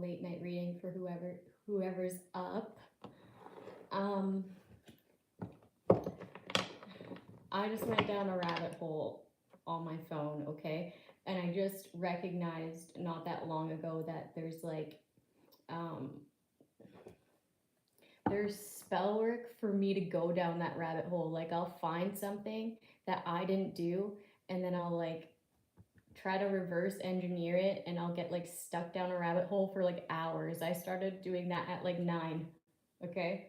late night reading for whoever's up. Um, I just went down a rabbit hole on my phone, okay? And I just recognized not that long ago that there's like there's spell work for me to go down that rabbit hole. Like I'll find something that I didn't do, and then I'll like try to reverse engineer it, and I'll get like stuck down a rabbit hole for like hours. I started doing that at like 9, okay?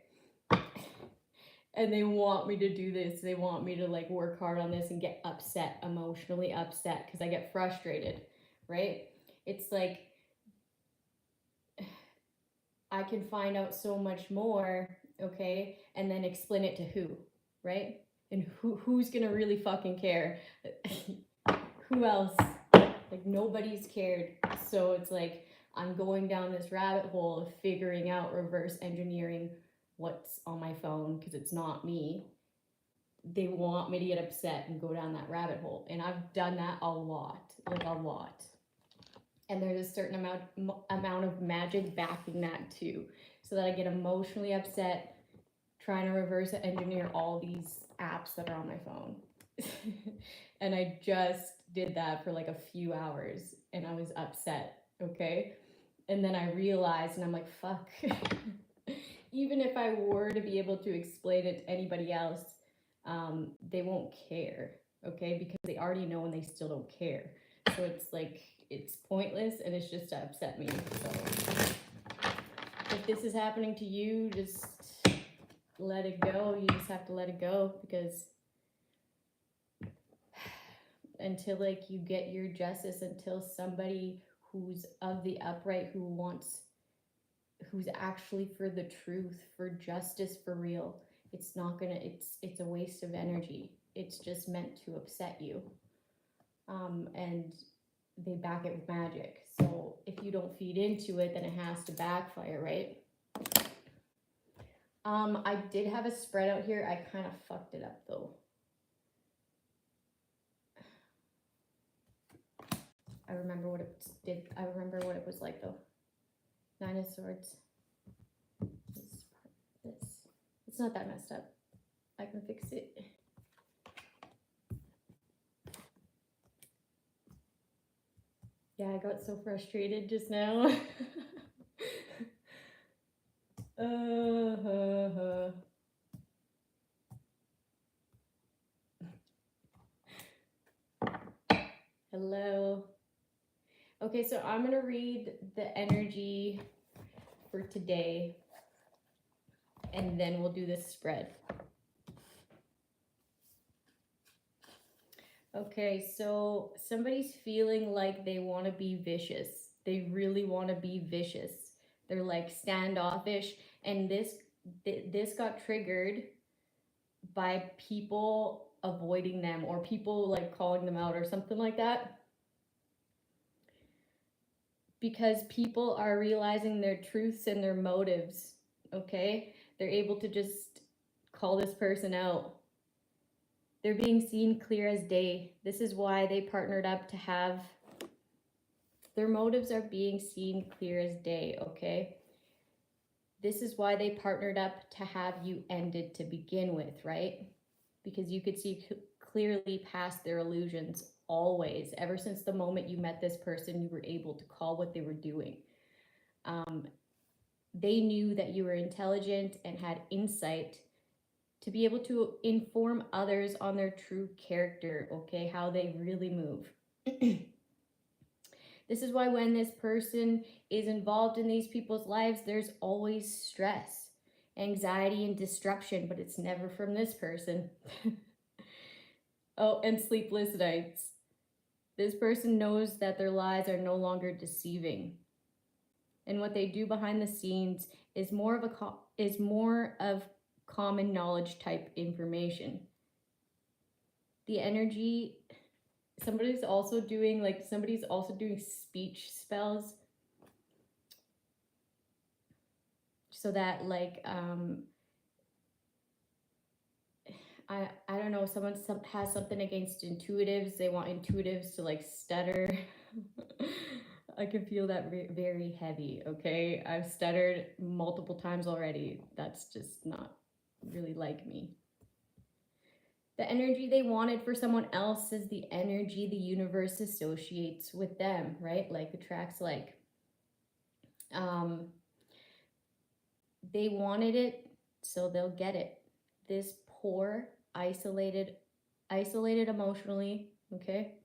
And they want me to do this. They want me to like work hard on this and get upset, emotionally upset, because I get frustrated, right? It's like I can find out so much more, okay, and then explain it to who, right? And who's gonna really fucking care? Who else? Like nobody's cared. So it's like I'm going down this rabbit hole of figuring out reverse engineering what's on my phone because it's not me. They want me to get upset and go down that rabbit hole, and I've done that a lot, like a lot. And there's a certain amount of magic backing that too, so that I get emotionally upset trying to reverse engineer all these apps that are on my phone. And I just did that for like a few hours and I was upset, okay? And then I realized, and I'm like, fuck. Even if I were to be able to explain it to anybody else, they won't care, okay? Because they already know and they still don't care. So it's like, it's pointless and it's just to upset me. So if this is happening to you, just let it go. You just have to let it go, because until like you get your justice, until somebody who's of the upright, who's actually for the truth, for justice, for real, it's not gonna, it's a waste of energy. It's just meant to upset you. And they back it with magic. So if you don't feed into it, then it has to backfire, right? I did have a spread out here. I kind of fucked it up though. I remember what it did. I remember what it was like though. 9 of Swords. This. It's not that messed up. I can fix it. Yeah, I got so frustrated just now. Hello. Okay, so I'm gonna read the energy for today, and then we'll do this spread. Okay, so somebody's feeling like they want to be vicious. They really want to be vicious. They're like standoffish, and this got triggered by people avoiding them or people like calling them out or something like that. Because people are realizing their truths and their motives, okay? They're able to just call this person out. They're being seen clear as day. This is why they partnered up to have, their motives are being seen clear as day, okay? This is why they partnered up to have you ended to begin with, right? Because you could see clearly past their illusions always. Ever since the moment you met this person, you were able to call what they were doing. They knew that you were intelligent and had insight to be able to inform others on their true character, okay, how they really move. This is why when this person is involved in these people's lives, there's always stress, anxiety, and disruption, but it's never from this person. Oh, and sleepless nights. This person knows that their lies are no longer deceiving. And what they do behind the scenes is more of common knowledge type information. The energy, somebody's also doing speech spells, so that like I don't know, someone has something against intuitives. They want intuitives to like stutter. I can feel that very heavy, okay? I've stuttered multiple times already. That's just not really like me. The energy they wanted for someone else is the energy the universe associates with them, right? Like attracts like. They wanted it, so they'll get it. This poor, isolated emotionally, okay?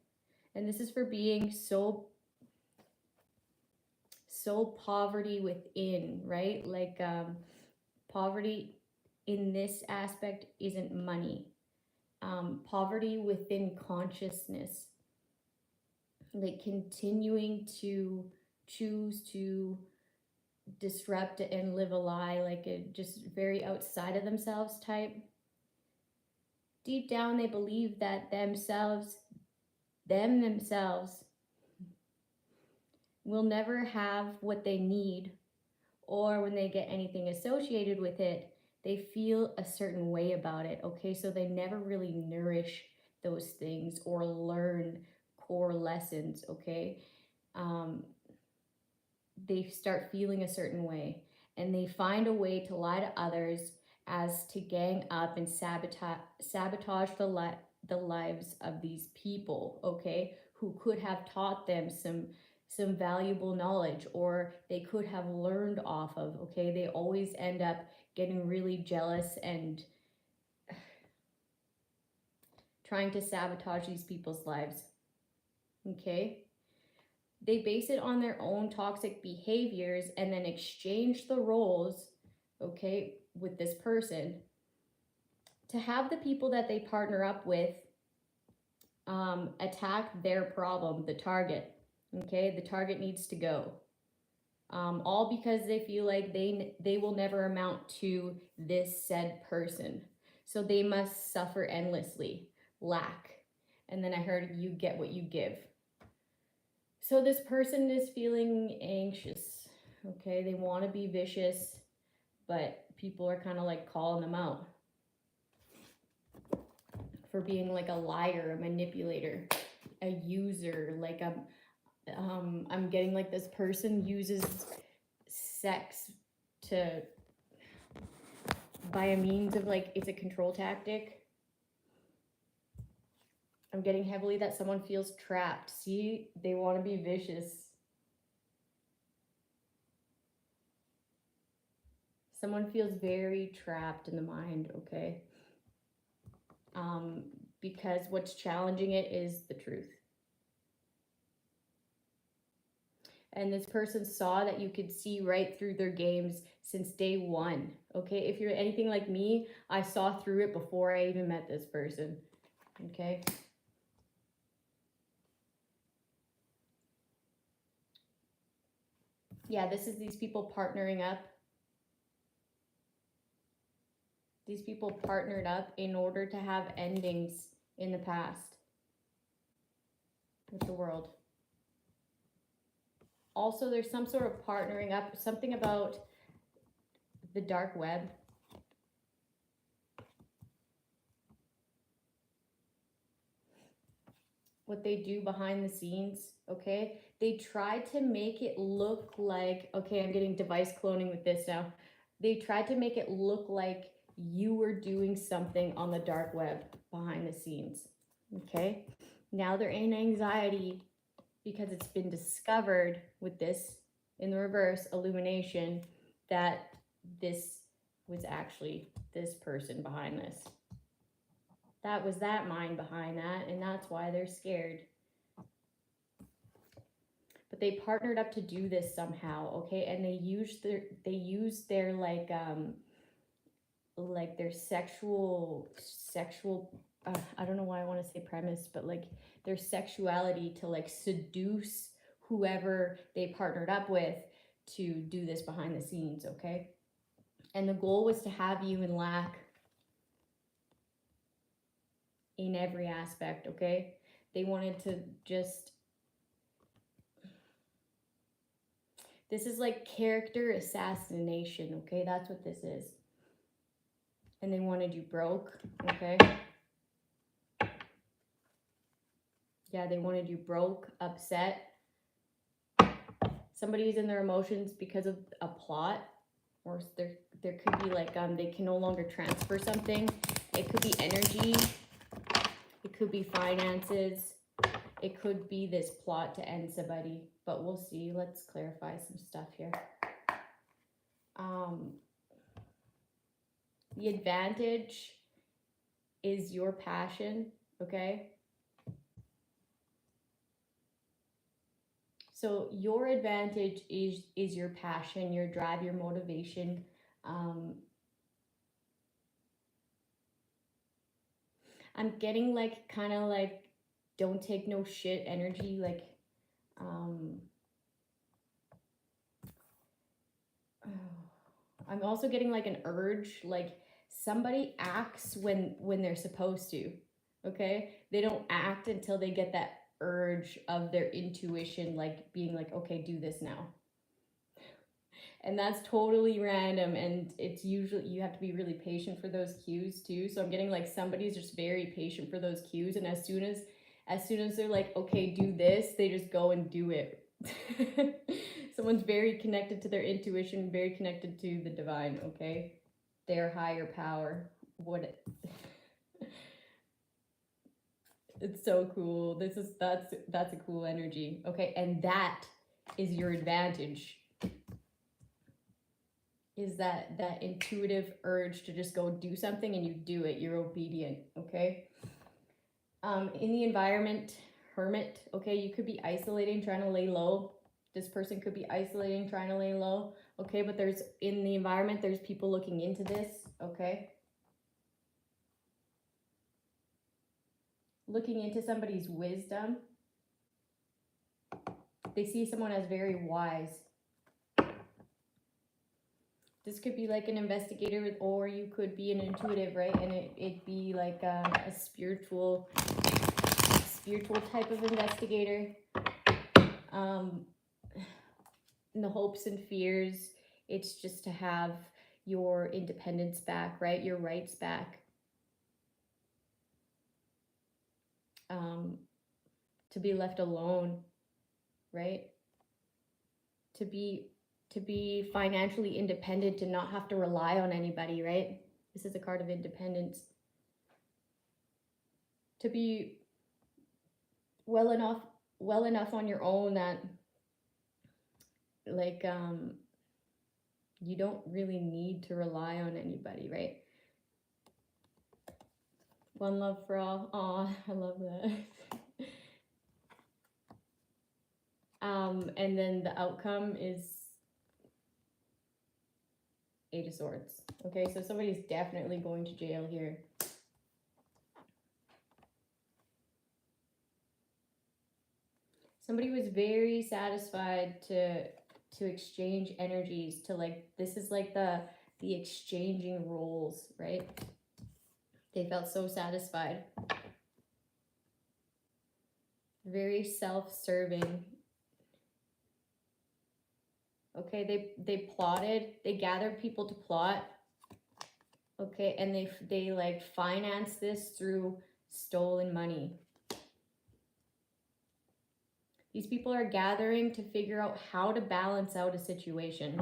And this is for being so poverty within, right? Like poverty in this aspect isn't money. Poverty within consciousness, like continuing to choose to disrupt and live a lie, like a just very outside of themselves type. Deep down, they believe that themselves will never have what they need, or when they get anything associated with it, they feel a certain way about it, okay? So they never really nourish those things or learn core lessons, okay? They start feeling a certain way, and they find a way to lie to others as to gang up and sabotage the lives of these people, okay, who could have taught them some valuable knowledge, or they could have learned off of, okay? They always end up getting really jealous and trying to sabotage these people's lives, okay? They base it on their own toxic behaviors and then exchange the roles, okay, with this person to have the people that they partner up with attack their problem, the target, okay? The target needs to go. All because they feel like they will never amount to this said person. So they must suffer endlessly, lack. And then I heard you get what you give. So this person is feeling anxious, okay? They want to be vicious, but people are kind of like calling them out for being like a liar, a manipulator, a user. Like I'm getting like this person uses sex to, by a means of like, it's a control tactic. I'm getting heavily that someone feels trapped. See, they want to be vicious. Someone feels very trapped in the mind, okay? Because what's challenging it is the truth. And this person saw that you could see right through their games since day one, okay? If you're anything like me, I saw through it before I even met this person, okay? Yeah, this is these people partnering up. These people partnered up in order to have endings in the past with the world. Also, there's some sort of partnering up, something about the dark web. What they do behind the scenes, okay? They try to make it look like, okay, I'm getting device cloning with this now. They tried to make it look like you were doing something on the dark web behind the scenes, okay? Now they're in anxiety because it's been discovered with this, in the reverse, illumination, that this was actually this person behind this. That was that mind behind that, and that's why they're scared. But they partnered up to do this somehow, okay? And they used their like their sexual I don't know why I want to say premise, but like their sexuality to like seduce whoever they partnered up with to do this behind the scenes, okay? And the goal was to have you in lack in every aspect, okay? They wanted to just, this is like character assassination, okay? That's what this is. And they wanted you broke, okay? Yeah, they wanted you broke, upset, Somebody's in their emotions because of a plot, or there could be like they can no longer transfer something. It could be energy, it could be finances, it could be this plot to end somebody, but we'll see. Let's clarify some stuff here. The advantage is your passion, okay? So your advantage is your passion, your drive, your motivation. I'm getting like kind of like don't take no shit energy, like I'm also getting like an urge, like somebody acts when they're supposed to, okay? They don't act until they get that urge of their intuition, like being like, okay, do this now. And that's totally random, and it's usually, you have to be really patient for those cues too. So I'm getting like somebody's just very patient for those cues, and as soon as they're like, okay, do this, they just go and do it. Someone's very connected to their intuition, very connected to the divine, okay? Their higher power. It's so cool. That's a cool energy. Okay, and that is your advantage. Is that intuitive urge to just go do something, and you do it. You're obedient, okay? In the environment, hermit, okay? You could be isolating, trying to lay low. This person could be isolating, trying to lay low, okay? But there's, in the environment, there's people looking into this, okay? Looking into somebody's wisdom. They see someone as very wise. This could be like an investigator, or you could be an intuitive, right? And it'd be like a spiritual type of investigator. In the hopes and fears, it's just to have your independence back, right? Your rights back. To be left alone, right? To be financially independent, to not have to rely on anybody, right? This is a card of independence. To be well enough on your own that like you don't really need to rely on anybody, right? One love for all. Aw, I love that. And then the outcome is Eight of Swords. Okay, so somebody's definitely going to jail here. Somebody was very satisfied to exchange energies, to like, this is like the exchanging roles, right? They felt so satisfied. Very self-serving. Okay, they plotted, they gathered people to plot. Okay, and they like financed this through stolen money. These people are gathering to figure out how to balance out a situation.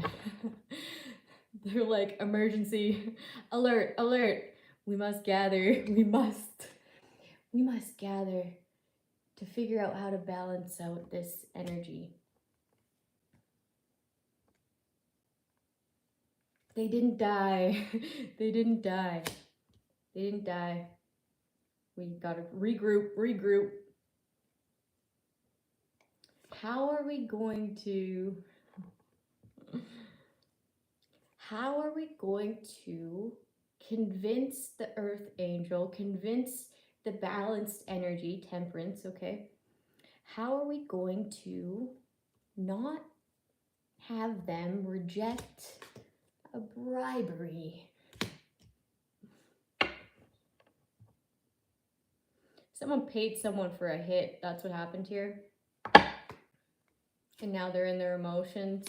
They're like, emergency, alert, alert. We must gather, we must gather to figure out how to balance out this energy. They didn't die. They didn't die. They didn't die. We gotta regroup. How are we going to convince the Earth Angel, convince the balanced energy, Temperance, okay? How are we going to not have them reject a bribery? Someone paid someone for a hit. That's what happened here. And now they're in their emotions.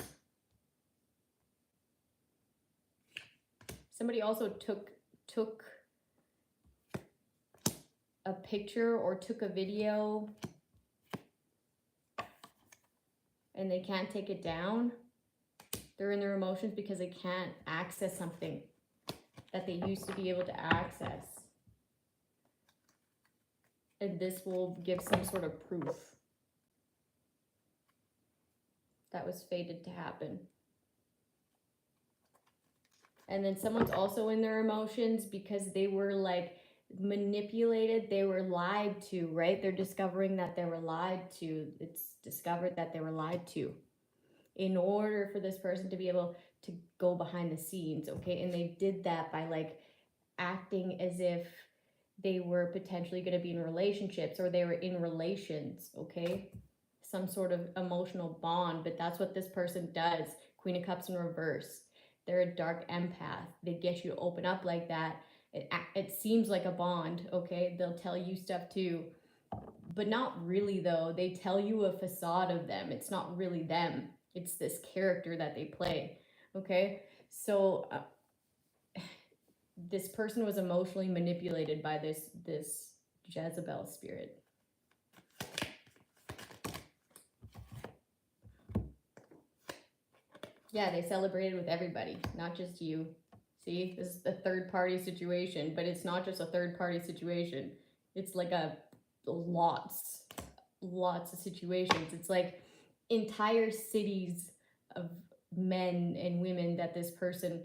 Somebody also took a picture or took a video and they can't take it down. They're in their emotions because they can't access something that they used to be able to access. And this will give some sort of proof that was fated to happen. And then someone's also in their emotions because they were like manipulated, they were lied to, right? They're discovering that they were lied to. It's discovered that they were lied to in order for this person to be able to go behind the scenes, okay? And they did that by like acting as if they were potentially going to be in relationships, or they were in relations, okay? Some sort of emotional bond, but that's what this person does. Queen of Cups in reverse. They're a dark empath. They get you to open up like that. It seems like a bond, okay? They'll tell you stuff too, but not really though. They tell you a facade of them. It's not really them. It's this character that they play, okay? So this person was emotionally manipulated by this Jezebel spirit. Yeah, they celebrated with everybody, not just you. See, this is a third party situation, but it's not just a third party situation. It's like lots of situations. It's like entire cities of men and women that this person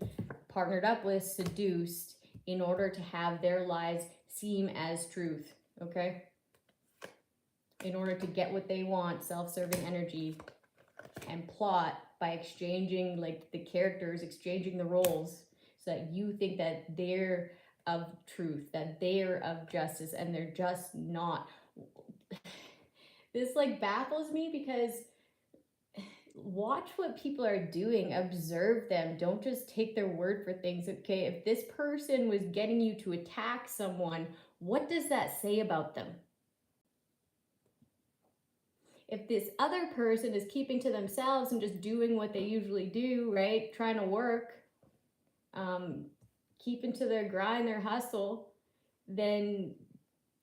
partnered up with, seduced, in order to have their lies seem as truth, okay? In order to get what they want, self-serving energy, and plot by exchanging like the characters, exchanging the roles, so that you think that they're of truth, that they're of justice, and they're just not. This like baffles me because watch what people are doing, observe them, don't just take their word for things, okay? If this person was getting you to attack someone, what does that say about them? If this other person is keeping to themselves and just doing what they usually do, right? Trying to work, keeping to their grind, their hustle, then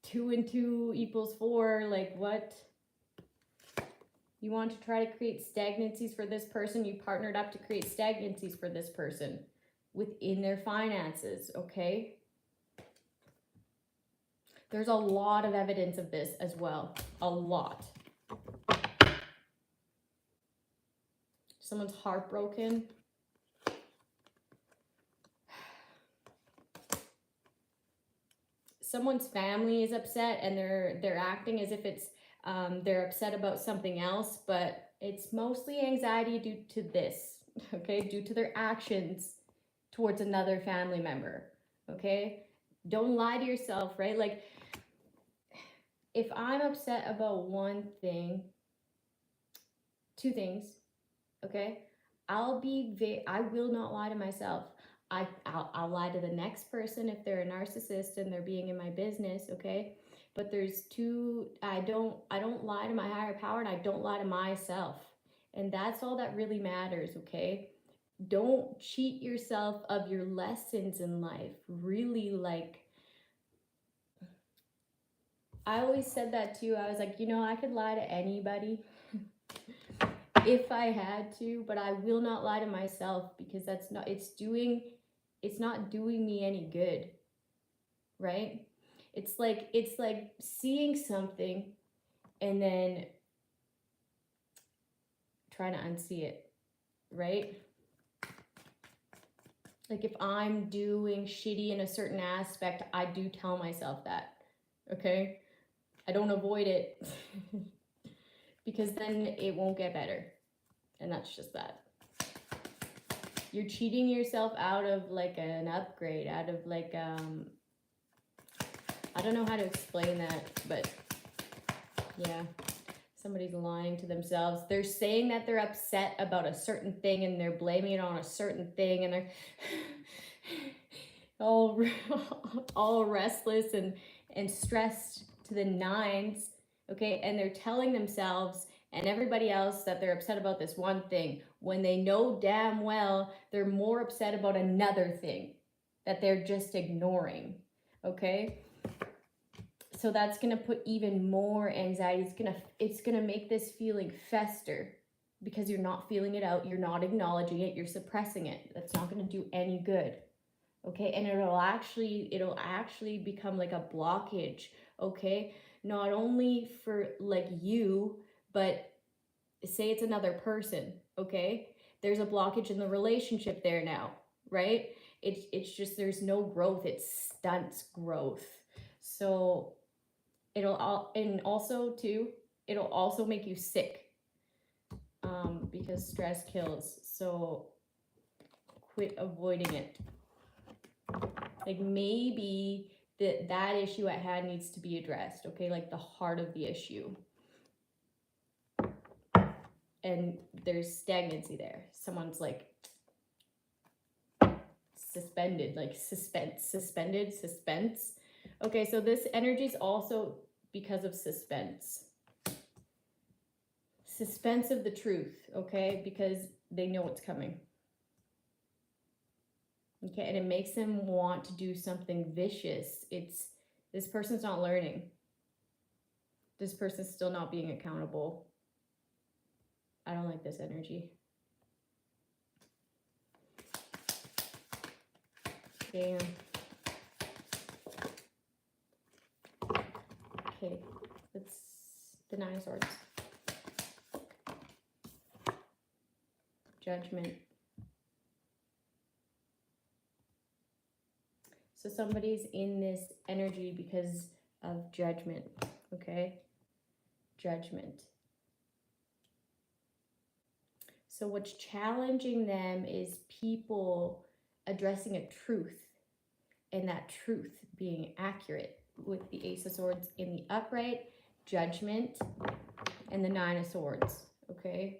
2 and 2 equals 4, like what? You want to try to create stagnancies for this person. You partnered up to create stagnancies for this person within their finances, okay? There's a lot of evidence of this as well. A lot. Someone's heartbroken. Someone's family is upset and they're acting as if it's they're upset about something else, but it's mostly anxiety due to this, okay? Due to their actions towards another family member, okay? Don't lie to yourself, right? Like, if I'm upset about one thing, 2 things, okay? I will not lie to myself. I'll lie to the next person if they're a narcissist and they're being in my business, okay? But there's 2, I don't lie to my higher power, and I don't lie to myself. And that's all that really matters, okay? Don't cheat yourself of your lessons in life. Really, like, I always said that too. I was like, you know, I could lie to anybody if I had to, but I will not lie to myself, because it's not doing me any good, right? It's like seeing something and then trying to unsee it, right? Like if I'm doing shitty in a certain aspect, I do tell myself that, okay? I don't avoid it because then it won't get better. And that's just that. You're cheating yourself out of like an upgrade, out of like, I don't know how to explain that, but yeah, somebody's lying to themselves. They're saying that they're upset about a certain thing and they're blaming it on a certain thing, and they're all restless and stressed to the nines, okay? And they're telling themselves and everybody else that they're upset about this one thing, when they know damn well they're more upset about another thing that they're just ignoring, okay? So that's gonna put even more anxiety. It's gonna make this feeling fester, because you're not feeling it out, you're not acknowledging it, you're suppressing it. That's not going to do any good. Okay, and it'll actually become like a blockage. Okay, not only for like you, but say it's another person. Okay, there's a blockage in the relationship there now, right? It's just there's no growth. It stunts growth. So and also too, it'll also make you sick, because stress kills. So quit avoiding it. Like maybe that issue at hand needs to be addressed, okay? Like the heart of the issue. And there's stagnancy there. Someone's like suspended, like suspense. Okay, so this energy is also because of suspense. Suspense of the truth, okay? Because they know it's coming. Okay, and it makes them want to do something vicious. This person's not learning. This person's still not being accountable. I don't like this energy. Damn. Okay, that's the Nine of Swords. Judgment. So somebody's in this energy because of judgment, okay? Judgment. So what's challenging them is people addressing a truth, and that truth being accurate, with the Ace of Swords in the upright, judgment, and the Nine of Swords, okay?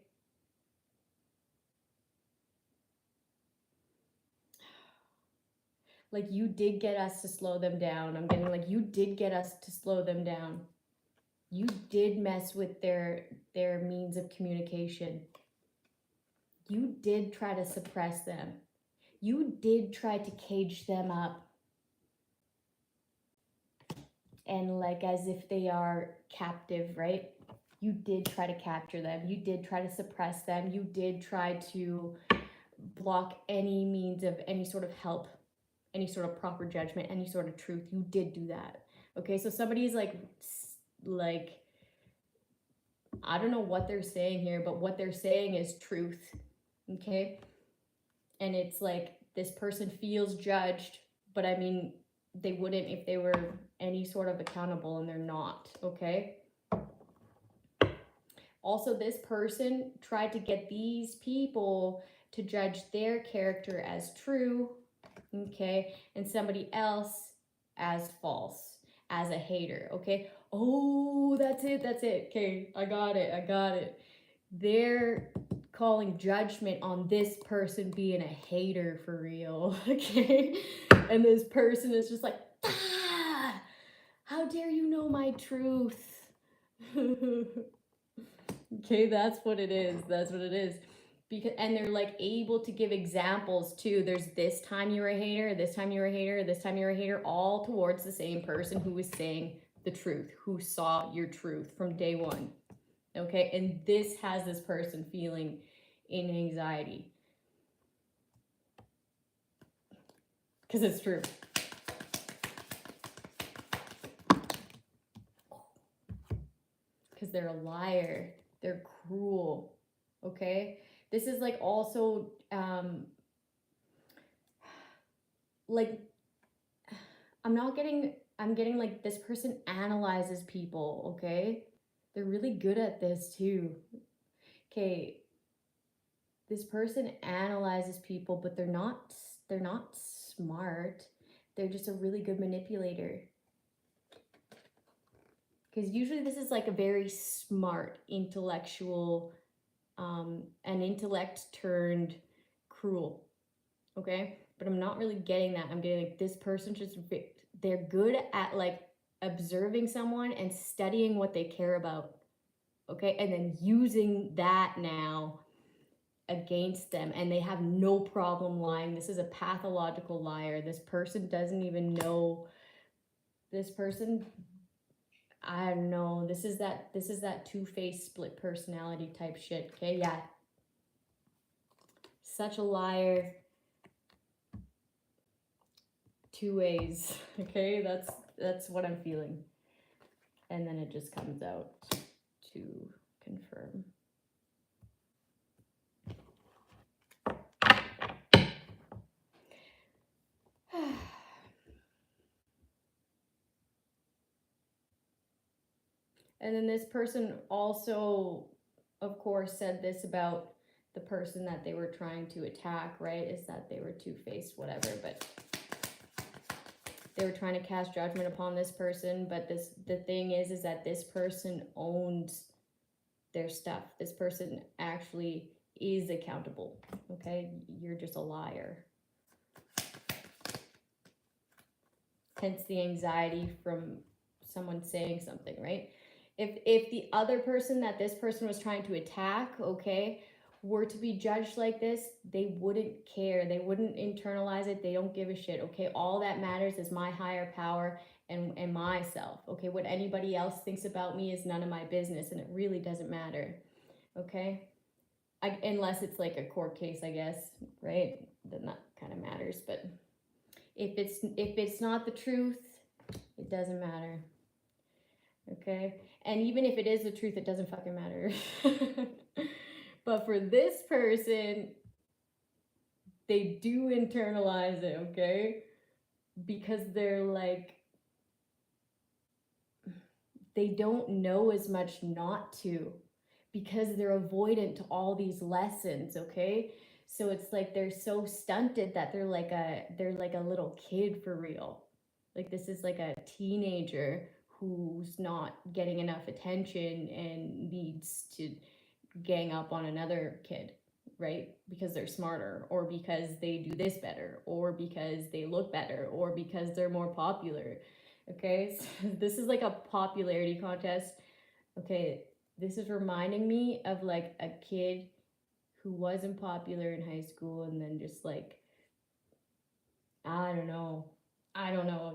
Like you did get us to slow them down. I'm getting like you did get us to slow them down. You did mess with their means of communication. You did try to suppress them. You did try to cage them up. And like as if they are captive, right? You did try to capture them. You did try to suppress them. You did try to block any means of any sort of help, any sort of proper judgment, any sort of truth. You did do that. Okay, so somebody's like I don't know what they're saying here, but what they're saying is truth. Okay, and it's like this person feels judged, but I mean they wouldn't if they were any sort of accountable, and they're not. Okay, also this person tried to get these people to judge their character as true, okay, and somebody else as false, as a hater. Okay, oh, that's it. Okay, I got it. They're calling judgment on this person being a hater for real. Okay, and this person is just like, ah, how dare you know my truth. Okay, that's what it is. Because, and they're like able to give examples too. There's this time you were a hater, this time you were a hater, this time you were a hater, all towards the same person who was saying the truth, who saw your truth from day one. Okay, and this has this person feeling in anxiety. Because it's true. Because they're a liar. They're cruel. Okay? This is like also like I'm getting like this person analyzes people, okay? They're really good at this too. Okay. This person analyzes people, but they're not smart. They're just a really good manipulator. Because usually this is like a very smart, intellectual, an intellect turned cruel. Okay? But I'm not really getting that. I'm getting like this person just, they're good at like observing someone and studying what they care about. Okay? And then using that now against them, and they have no problem lying. This is a pathological liar. This person doesn't even know. This person I don't know. This is that two-faced split personality type shit. Okay, yeah. Such a liar. Two ways. Okay, that's what I'm feeling. And then it just comes out to confirm. And then this person also, of course, said this about the person that they were trying to attack, right? Is that they were two-faced, whatever, but they were trying to cast judgment upon this person. But the thing is that this person owns their stuff. This person actually is accountable, okay? You're just a liar. Hence the anxiety from someone saying something, right? If the other person that this person was trying to attack, okay, were to be judged like this, they wouldn't care. They wouldn't internalize it. They don't give a shit, okay? All that matters is my higher power and myself, okay? What anybody else thinks about me is none of my business, and it really doesn't matter, okay? Unless it's like a court case, I guess, right? Then that kind of matters, but if it's not the truth, it doesn't matter. Okay? And even if it is the truth, it doesn't fucking matter. But for this person, they do internalize it, okay? Because they're like, they don't know as much not to, because they're avoidant to all these lessons, okay? So it's like they're so stunted that they're like a little kid for real. Like this is like a teenager who's not getting enough attention and needs to gang up on another kid, right? Because they're smarter, or because they do this better, or because they look better, or because they're more popular. Okay, so this is like a popularity contest. Okay, this is reminding me of like a kid who wasn't popular in high school and then just like, I don't know.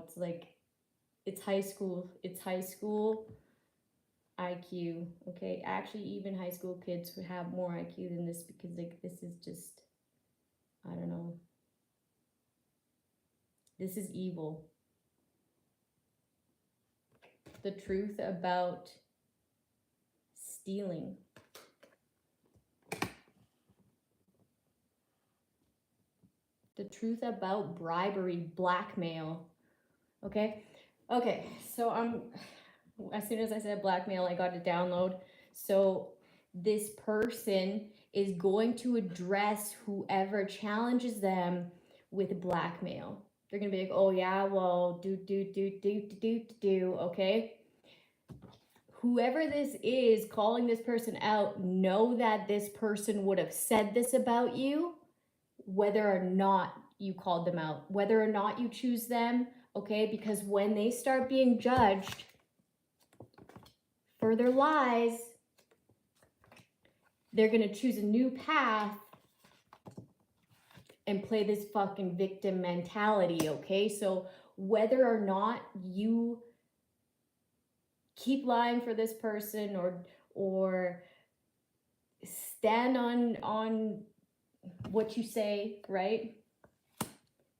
It's like, it's high school IQ. Okay, actually, even high school kids would have more IQ than this, because like this is just, I don't know. This is evil. The truth about stealing. The truth about bribery, blackmail. Okay, so as soon as I said blackmail, I got a download. So this person is going to address whoever challenges them with blackmail. They're gonna be like, oh yeah, well, do, okay? Whoever this is calling this person out, know that this person would have said this about you, whether or not you called them out, whether or not you choose them, okay? Because when they start being judged for their lies, they're gonna choose a new path and play this fucking victim mentality, okay? So whether or not you keep lying for this person or stand on what you say, right?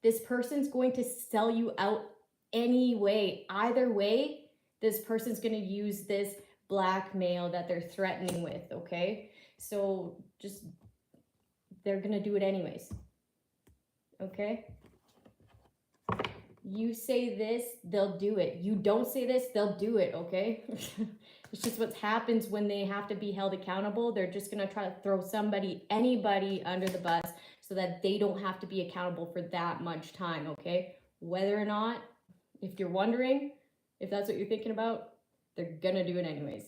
This person's going to sell you out anyway. Either way, this person's going to use this blackmail that they're threatening with, okay? So just, they're going to do it anyways, okay? You say this, they'll do it. You don't say this, they'll do it, okay? It's just what happens when they have to be held accountable. They're just going to try to throw anybody under the bus so that they don't have to be accountable for that much time, okay? Whether or not, if you're wondering, if that's what you're thinking about, they're going to do it anyways.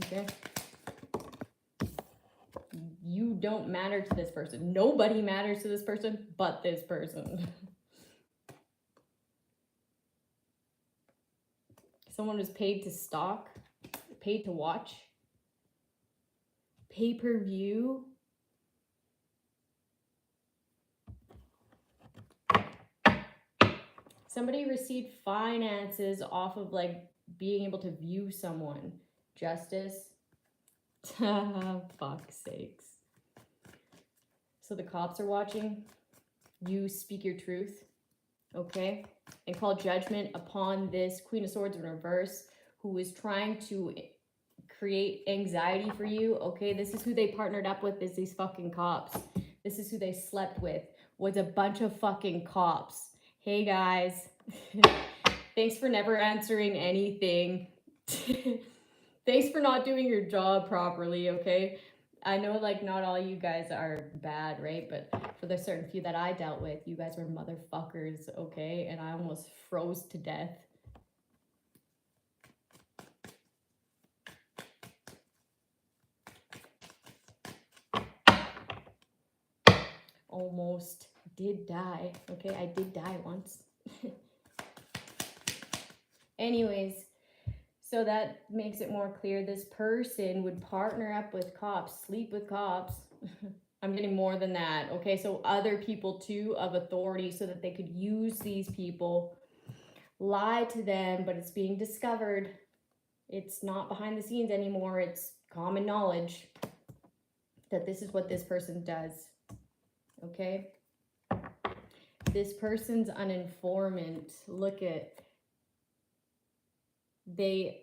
Okay? You don't matter to this person. Nobody matters to this person but this person. Someone was paid to stalk, paid to watch, pay-per-view. somebody received finances off of like being able to view someone. Justice. Fuck's sakes. So the cops are watching. You speak your truth, okay? And call judgment upon this Queen of Swords in reverse who is trying to create anxiety for you, okay? This is who they partnered up with, is these fucking cops. This is who they slept with, was a bunch of fucking cops. Hey guys, thanks for never answering anything. Thanks for not doing your job properly, okay? I know like not all you guys are bad, right? But for the certain few that I dealt with, you guys were motherfuckers, okay? And I almost froze to death. Almost did die, okay? I did die once. Anyways, so that makes it more clear. This person would partner up with cops, sleep with cops. I'm getting more than that, okay? So other people too of authority so that they could use these people, lie to them, but it's being discovered. It's not behind the scenes anymore. It's common knowledge that this is what this person does, okay? This person's an informant. Look at, they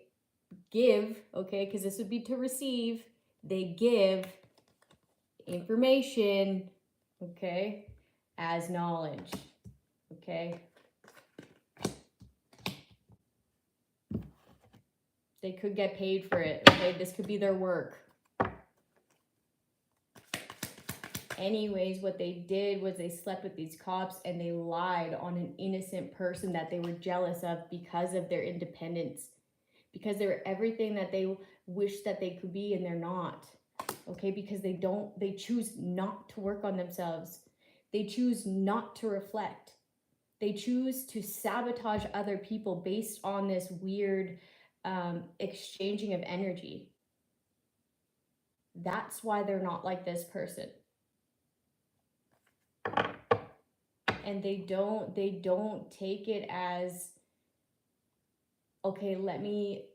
give, okay, because this would be to receive. They give information, okay, as knowledge, okay? They could get paid for it, okay? This could be their work. Anyways, what they did was they slept with these cops and they lied on an innocent person that they were jealous of because of their independence, because they were everything that they wish that they could be and they're not, okay? Because they choose not to work on themselves. They choose not to reflect. They choose to sabotage other people based on this weird exchanging of energy. That's why they're not like this person. And they don't take it as, okay, let me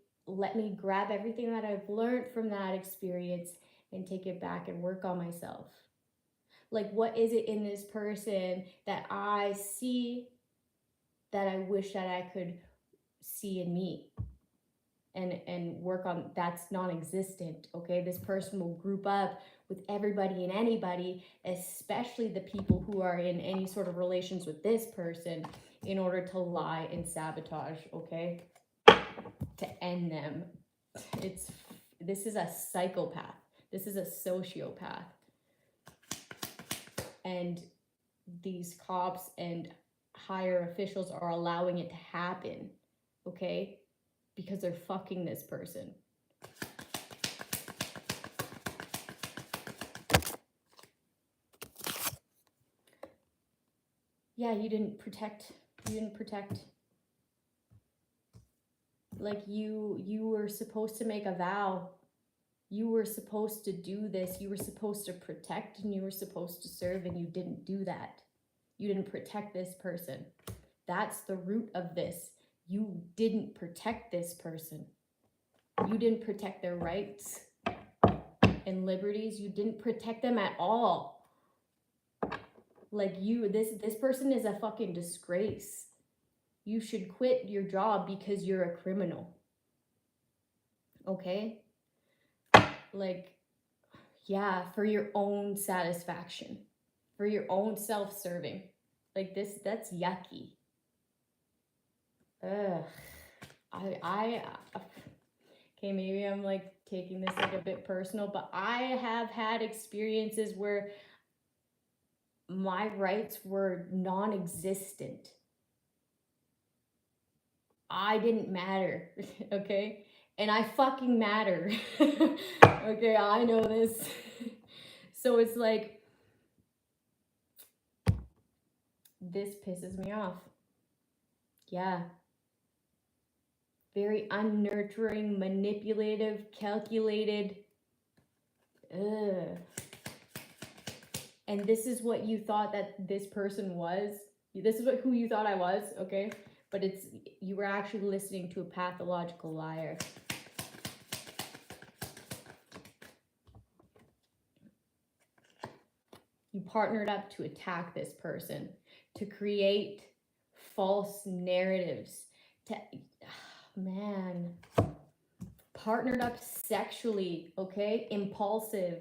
grab everything that I've learned from that experience and take it back and work on myself. Like, what is it in this person that I see that I wish that I could see in me and work on? That's non-existent, okay? This person will group up with everybody and anybody, especially the people who are in any sort of relations with this person, in order to lie and sabotage, okay? To end them. This is a psychopath. This is a sociopath. And these cops and higher officials are allowing it to happen, okay? Because they're fucking this person. Yeah, you didn't protect. Like you were supposed to make a vow. You were supposed to do this. You were supposed to protect and you were supposed to serve, and you didn't do that. You didn't protect this person. That's the root of this. You didn't protect this person. You didn't protect their rights and liberties. You didn't protect them at all. Like this person is a fucking disgrace. You should quit your job because you're a criminal. Okay? Like, yeah, for your own satisfaction, for your own self-serving. Like that's yucky. Ugh. Okay, maybe I'm like taking this like a bit personal, but I have had experiences where my rights were non-existent. I didn't matter, okay? And I fucking matter. Okay, I know this. So it's like, this pisses me off. Yeah. Very unnurturing, manipulative, calculated. Ugh. And this is what you thought that this person was. This is who you thought I was, okay? but you were actually listening to a pathological liar. You partnered up to attack this person, to create false narratives, to, man, partnered up sexually, okay? Impulsive.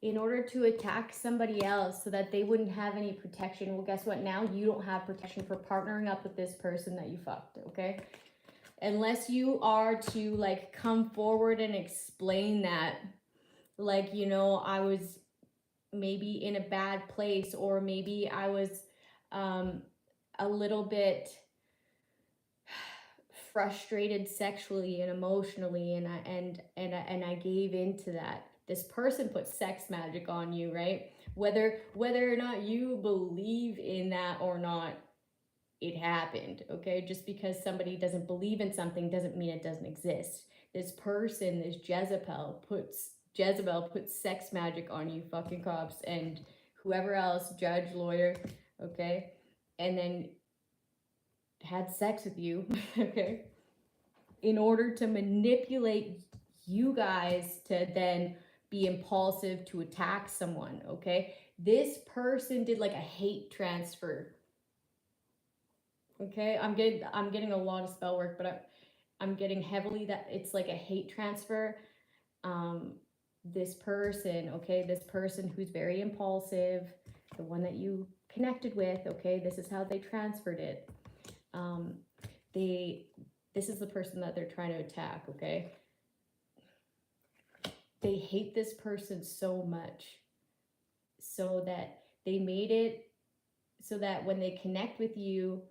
In order to attack somebody else so that they wouldn't have any protection. Well, guess what? Now you don't have protection for partnering up with this person that you fucked, okay? Unless you are to like come forward and explain that, like, you know, I was maybe in a bad place, or maybe I was a little bit frustrated sexually and emotionally, and I gave into that. This person put sex magic on you, right? Whether or not you believe in that or not, it happened, okay? Just because somebody doesn't believe in something doesn't mean it doesn't exist. This person, this Jezebel puts sex magic on you, fucking cops, and whoever else, judge, lawyer, okay? And then had sex with you, okay? In order to manipulate you guys to then be impulsive to attack someone, okay? This person did like a hate transfer. Okay, I'm getting a lot of spell work, but I'm getting heavily that it's like a hate transfer. This person, okay, this person who's very impulsive, the one that you connected with, okay, this is how they transferred it. This is the person that they're trying to attack, okay? They hate this person so much, so that they made it so that when they connect with you,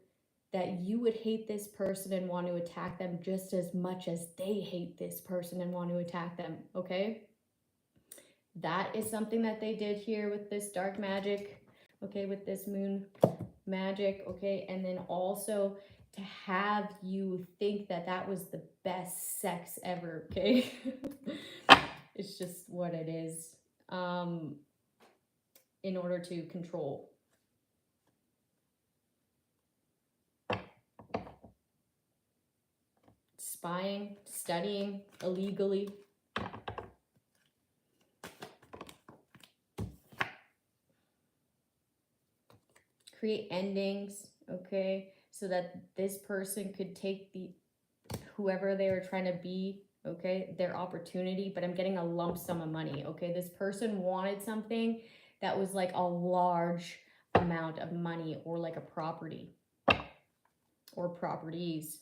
that you would hate this person and want to attack them just as much as they hate this person and want to attack them, okay? That is something that they did here with this dark magic, okay, with this moon magic, okay? And then also to have you think that that was the best sex ever, okay? It's just what it is, in order to control. Spying, studying illegally. Create endings, okay? So that this person could take whoever they were trying to be, okay, their opportunity, but I'm getting a lump sum of money, okay? This person wanted something that was like a large amount of money, or like a property or properties.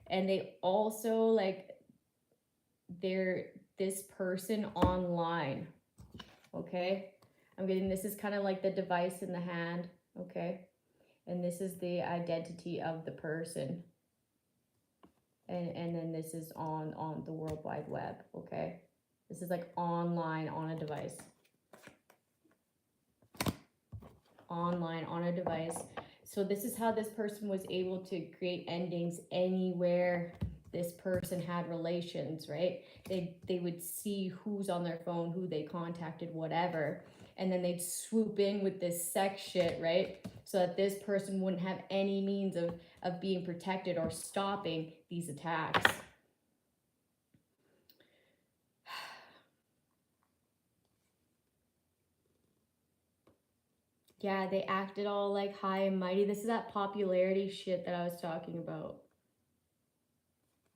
And they also like this person online, okay? I'm getting, this is kind of like the device in the hand, okay? And this is the identity of the person. And then this is on the World Wide Web, okay? This is like online on a device. Online on a device. So this is how this person was able to create endings anywhere this person had relations, right? They would see who's on their phone, who they contacted, whatever. And then they'd swoop in with this sex shit, right? So that this person wouldn't have any means of being protected or stopping these attacks. Yeah, they acted all like high and mighty. This is that popularity shit that I was talking about.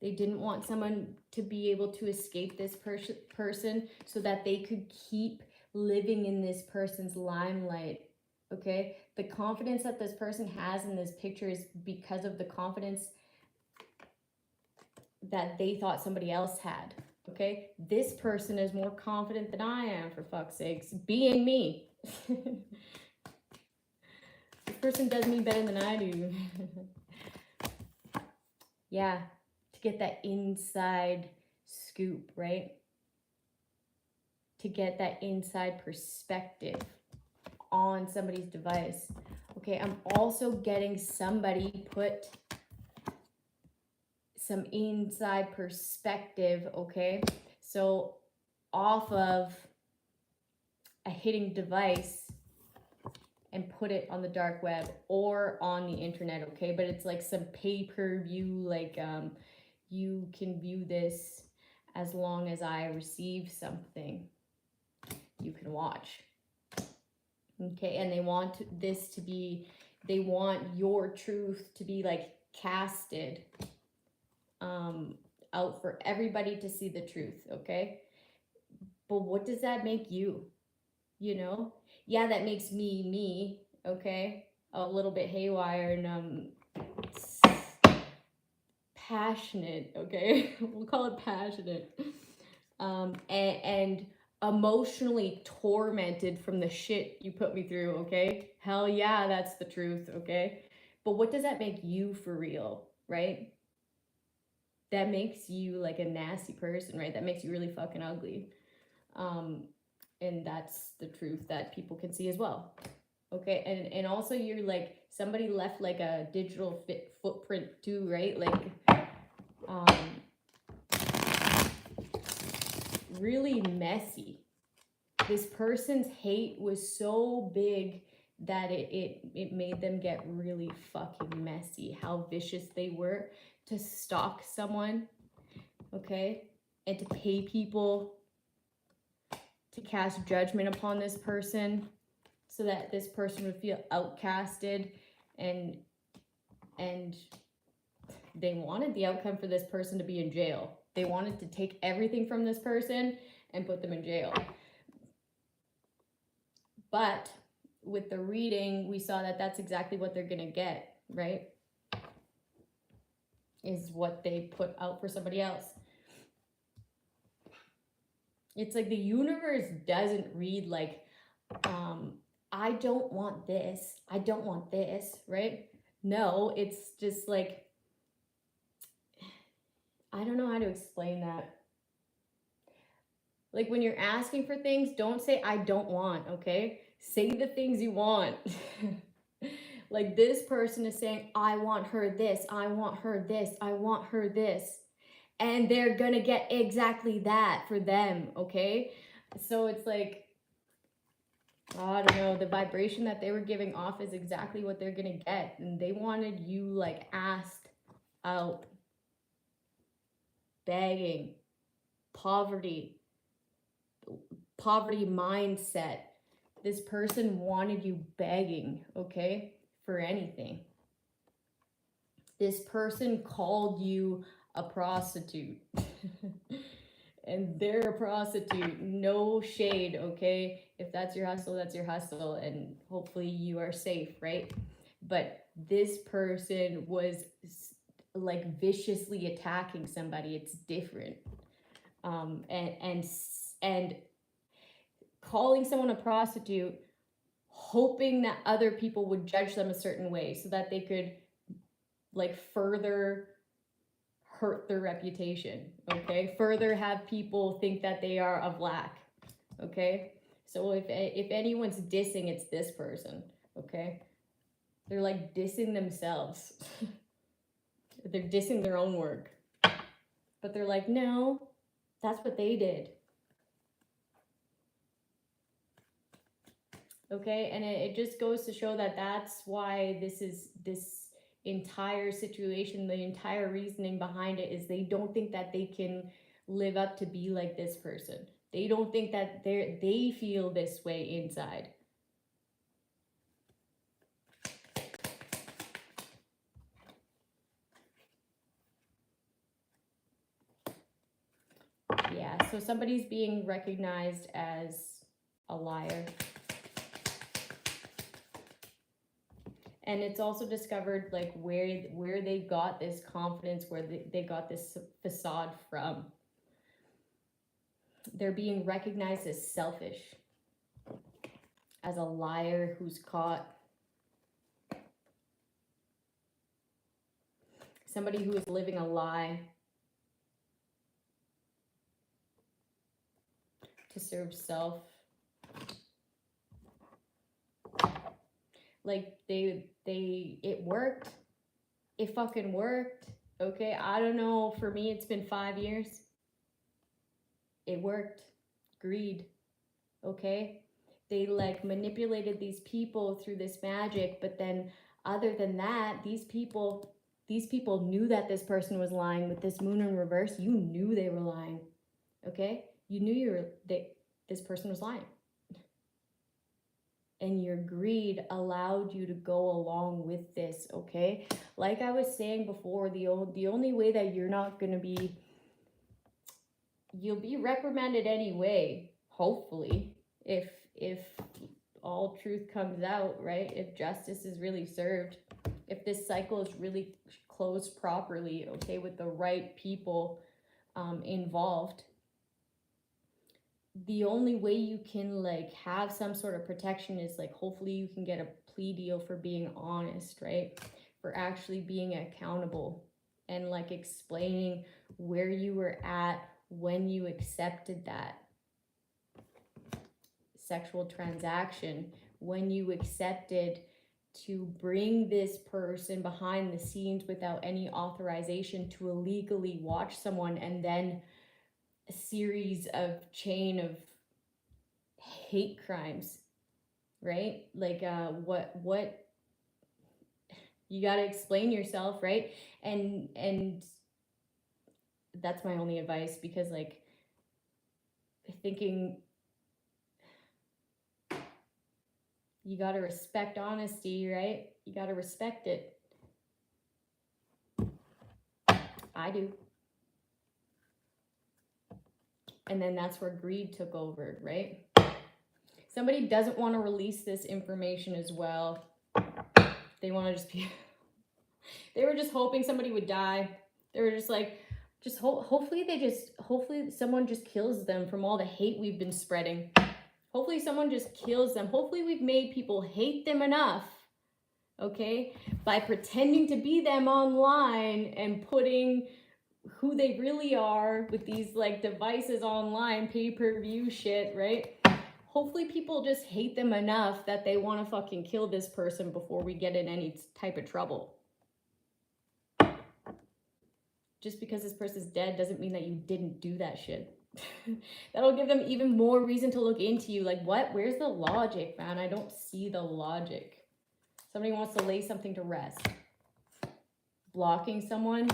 They didn't want someone to be able to escape this person so that they could keep living in this person's limelight, okay? The confidence that this person has in this picture is because of the confidence that they thought somebody else had, okay? This person is more confident than I am, for fuck's sakes, being me. This person does me better than I do. Yeah, to get that inside scoop, right? To get that inside perspective on somebody's device. Okay, I'm also getting somebody put some inside perspective, okay? So off of a hidden device and put it on the dark web or on the internet, okay? But it's like some pay-per-view, like you can view this as long as I receive something. You can watch. Okay, and they want this to be, they want your truth to be like casted out for everybody to see the truth, okay? But what does that make you? You know? Yeah, that makes me, okay? A little bit haywire and passionate, okay? We'll call it passionate. And emotionally tormented from the shit you put me through, okay? Hell yeah, that's the truth, okay? But what does that make you for real, right? That makes you like a nasty person, right? That makes you really fucking ugly. And that's the truth that people can see as well. Okay, and also you're like, somebody left like a digital footprint too, right? Like, really messy. This person's hate was so big that it made them get really fucking messy. How vicious they were to stalk someone, okay? And to pay people to cast judgment upon this person so that this person would feel outcasted, and they wanted the outcome for this person to be in jail. They wanted to take everything from this person and put them in jail. But with the reading, we saw that that's exactly what they're gonna get, right? Is what they put out for somebody else. It's like the universe doesn't read like, I don't want this, I don't want this, right? No, it's just like, I don't know how to explain that. Like when you're asking for things, don't say I don't want, okay? Say the things you want. Like this person is saying, I want her this, I want her this, I want her this. And they're gonna get exactly that for them, okay? So it's like, I don't know, the vibration that they were giving off is exactly what they're gonna get. And they wanted you like asked out, begging, poverty mindset. This person wanted you begging, okay, for anything. This person called you a prostitute. And they're a prostitute. No shade, okay? If that's your hustle, that's your hustle. And hopefully you are safe, right? But this person was like viciously attacking somebody. It's different. And calling someone a prostitute, hoping that other people would judge them a certain way so that they could like further hurt their reputation, okay? Further have people think that they are a black, okay? So if anyone's dissing, it's this person, okay? They're like dissing themselves. They're dissing their own work. But they're like, no, that's what they did. Okay, and it just goes to show that that's why this entire situation, the entire reasoning behind it is they don't think that they can live up to be like this person. They don't think that they feel this way inside. Yeah, so somebody's being recognized as a liar. And it's also discovered like where they got this confidence, where they got this facade from. They're being recognized as selfish, as a liar who's caught. Somebody who is living a lie to serve self. Like it worked. It fucking worked. Okay, I don't know. For me, it's been 5 years. It worked. Greed. Okay, They like manipulated these people through this magic, but then other than that, these people knew that this person was lying. With this moon in reverse, you knew they were lying. Okay? You knew this person was lying. And your greed allowed you to go along with this, okay? Like I was saying before, the only way that you're not going to be, you'll be reprimanded anyway, hopefully, if all truth comes out, right? If justice is really served, if this cycle is really closed properly, okay, with the right people involved, the only way you can like have some sort of protection is like hopefully you can get a plea deal for being honest, right? For actually being accountable and like explaining where you were at when you accepted that sexual transaction, when you accepted to bring this person behind the scenes without any authorization to illegally watch someone, and then a series of chain of hate crimes, right? Like what you got to explain yourself, right? And that's my only advice, because like thinking you got to respect honesty, right? You got to respect it. I do. And then that's where greed took over, right? Somebody doesn't want to release this information as well. They want to just be, they were just hoping somebody would die. They were just like, hopefully someone just kills them from all the hate we've been spreading. Hopefully someone just kills them. Hopefully we've made people hate them enough, okay, by pretending to be them online and putting who they really are with these like devices online, pay-per-view shit, right? Hopefully people just hate them enough that they want to fucking kill this person before we get in any type of trouble. Just because this person's dead doesn't mean that you didn't do that shit. That'll give them even more reason to look into you. Like, what? Where's the logic, man? I don't see the logic. Somebody wants to lay something to rest. Blocking someone.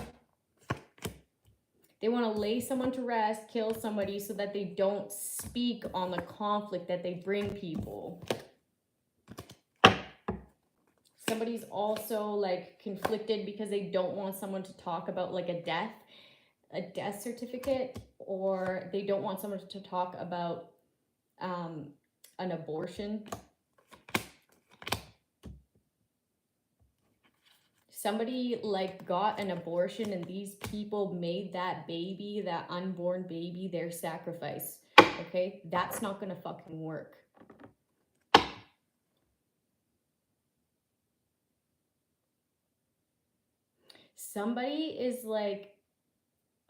They want to lay someone to rest, kill somebody so that they don't speak on the conflict that they bring people. Somebody's also like conflicted because they don't want someone to talk about like a death certificate, or they don't want someone to talk about an abortion. Somebody like got an abortion and these people made that baby, that unborn baby, their sacrifice. Okay? That's not gonna fucking work. Somebody is like,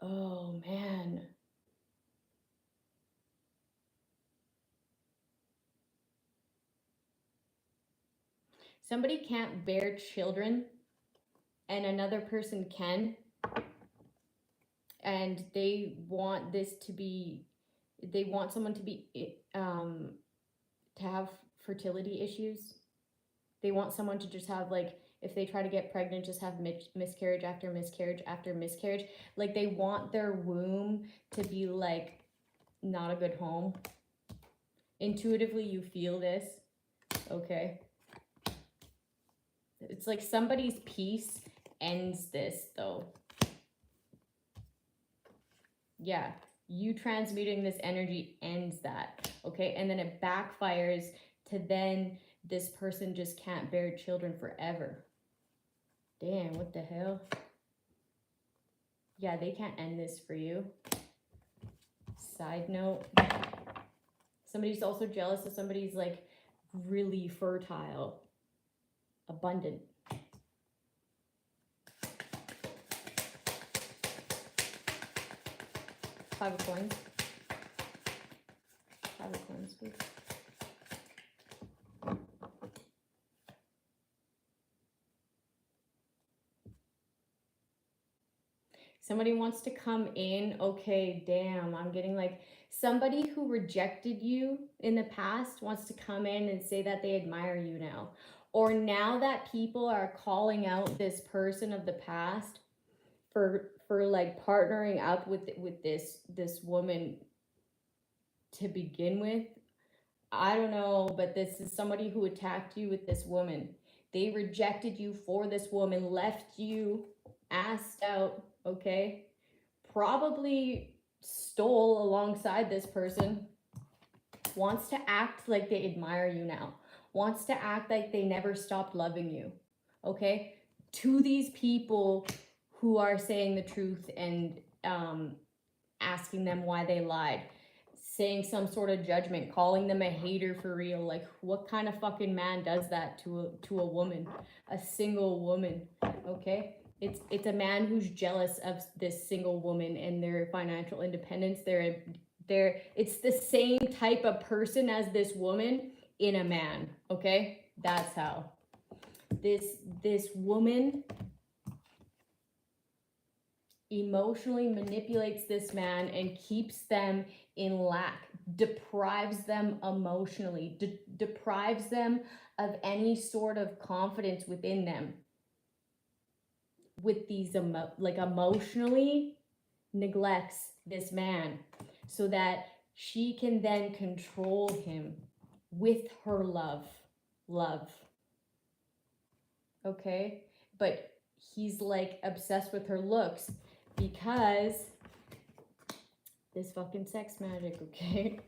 oh man. Somebody can't bear children and another person can. And they want this to be, they want someone to be, to have fertility issues. They want someone to just have like, if they try to get pregnant, just have miscarriage after miscarriage after miscarriage. Like they want their womb to be like not a good home. Intuitively, you feel this, okay? It's like somebody's peace ends this though. Yeah, you transmuting this energy ends that, okay? And then it backfires to then this person just can't bear children forever. Damn, what the hell? Yeah, they can't end this for you. Side note, somebody's also jealous of somebody's like really fertile, abundant. Five of coins. Five of coins, please. Somebody wants to come in. Okay, damn, I'm getting like somebody who rejected you in the past wants to come in and say that they admire you now. Or now that people are calling out this person of the past for like partnering up with this woman to begin with. I don't know, but this is somebody who attacked you with this woman. They rejected you for this woman, left you assed out, okay? Probably stole alongside this person, wants to act like they admire you now, wants to act like they never stopped loving you, okay? To these people who are saying the truth and asking them why they lied, saying some sort of judgment, calling them a hater for real. Like, what kind of fucking man does that to a woman, a single woman? Okay, it's a man who's jealous of this single woman and their financial independence. It's the same type of person as this woman in a man. Okay, that's how this woman emotionally manipulates this man and keeps them in lack, deprives them emotionally, deprives them of any sort of confidence within them. With these emotionally neglects this man so that she can then control him with her love. Okay, but he's like obsessed with her looks because this fucking sex magic, okay?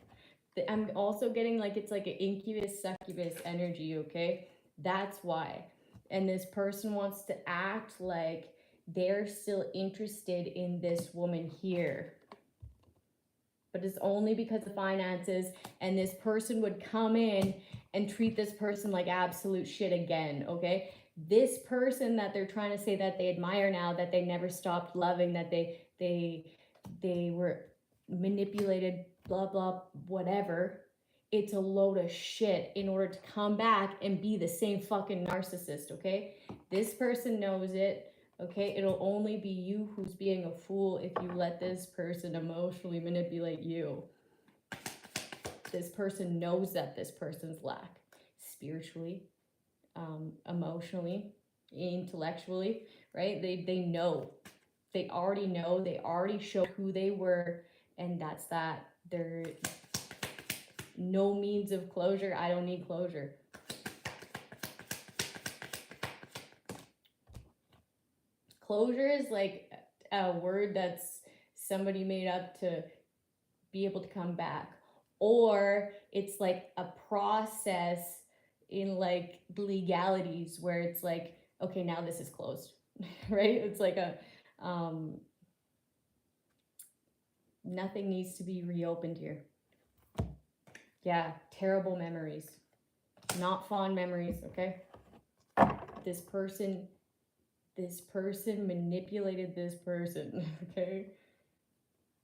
I'm also getting like it's like an incubus succubus energy, okay? That's why. And this person wants to act like they're still interested in this woman here, but it's only because of finances. And this person would come in and treat this person like absolute shit again, okay? This person that they're trying to say that they admire now, that they never stopped loving, that they were manipulated, blah blah whatever, it's a load of shit in order to come back and be the same fucking narcissist, okay? This person knows it, okay? It'll only be you who's being a fool if you let this person emotionally manipulate you. This person knows that this person's lack spiritually, emotionally, intellectually, right? They know. They already know. They already showed who they were, and that's that. There no means of closure. I don't need closure. Closure is like a word that's somebody made up to be able to come back, or it's like a process in like legalities where it's like, okay, now this is closed, right? It's like a nothing needs to be reopened here. Yeah, terrible memories, not fond memories, okay? This person manipulated this person, okay?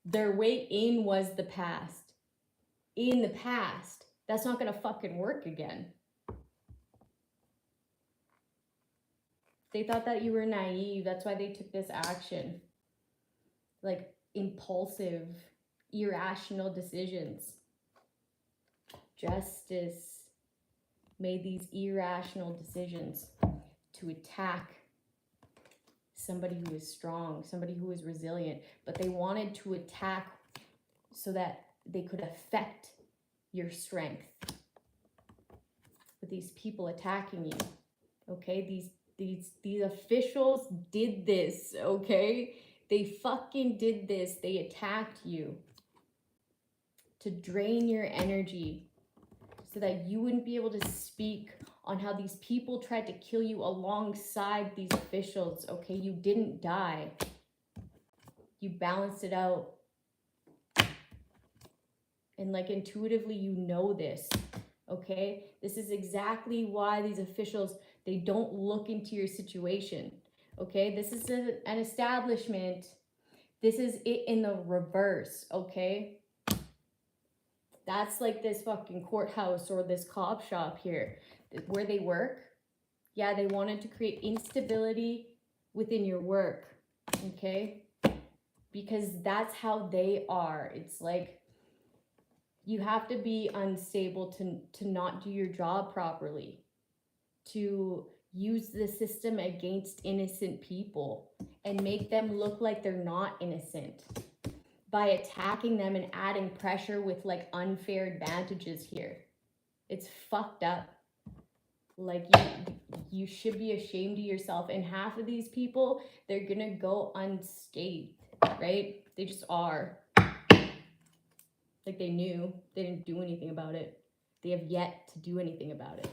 Their way in was the past. In the past, that's not gonna fucking work again. They thought that you were naive. That's why they took this action. Like impulsive, irrational decisions. Justice made these irrational decisions to attack somebody who is strong, somebody who is resilient, but they wanted to attack so that they could affect your strength. With these people attacking you, okay? These officials did this, okay? They fucking did this. They attacked you to drain your energy so that you wouldn't be able to speak on how these people tried to kill you alongside these officials, okay? You didn't die. You balanced it out. And like intuitively, you know this, okay? This is exactly why these officials, they don't look into your situation, okay? This is an establishment. This is it in the reverse, okay? That's like this fucking courthouse or this cop shop here where they work. Yeah, they wanted to create instability within your work, okay? because that's how they are. It's like you have to be unstable to not do your job properly, to use the system against innocent people and make them look like they're not innocent by attacking them and adding pressure with like unfair advantages here. It's fucked up. Like you should be ashamed of yourself. And half of these people, they're gonna go unscathed, right? They just are. Like they knew, they didn't do anything about it. They have yet to do anything about it.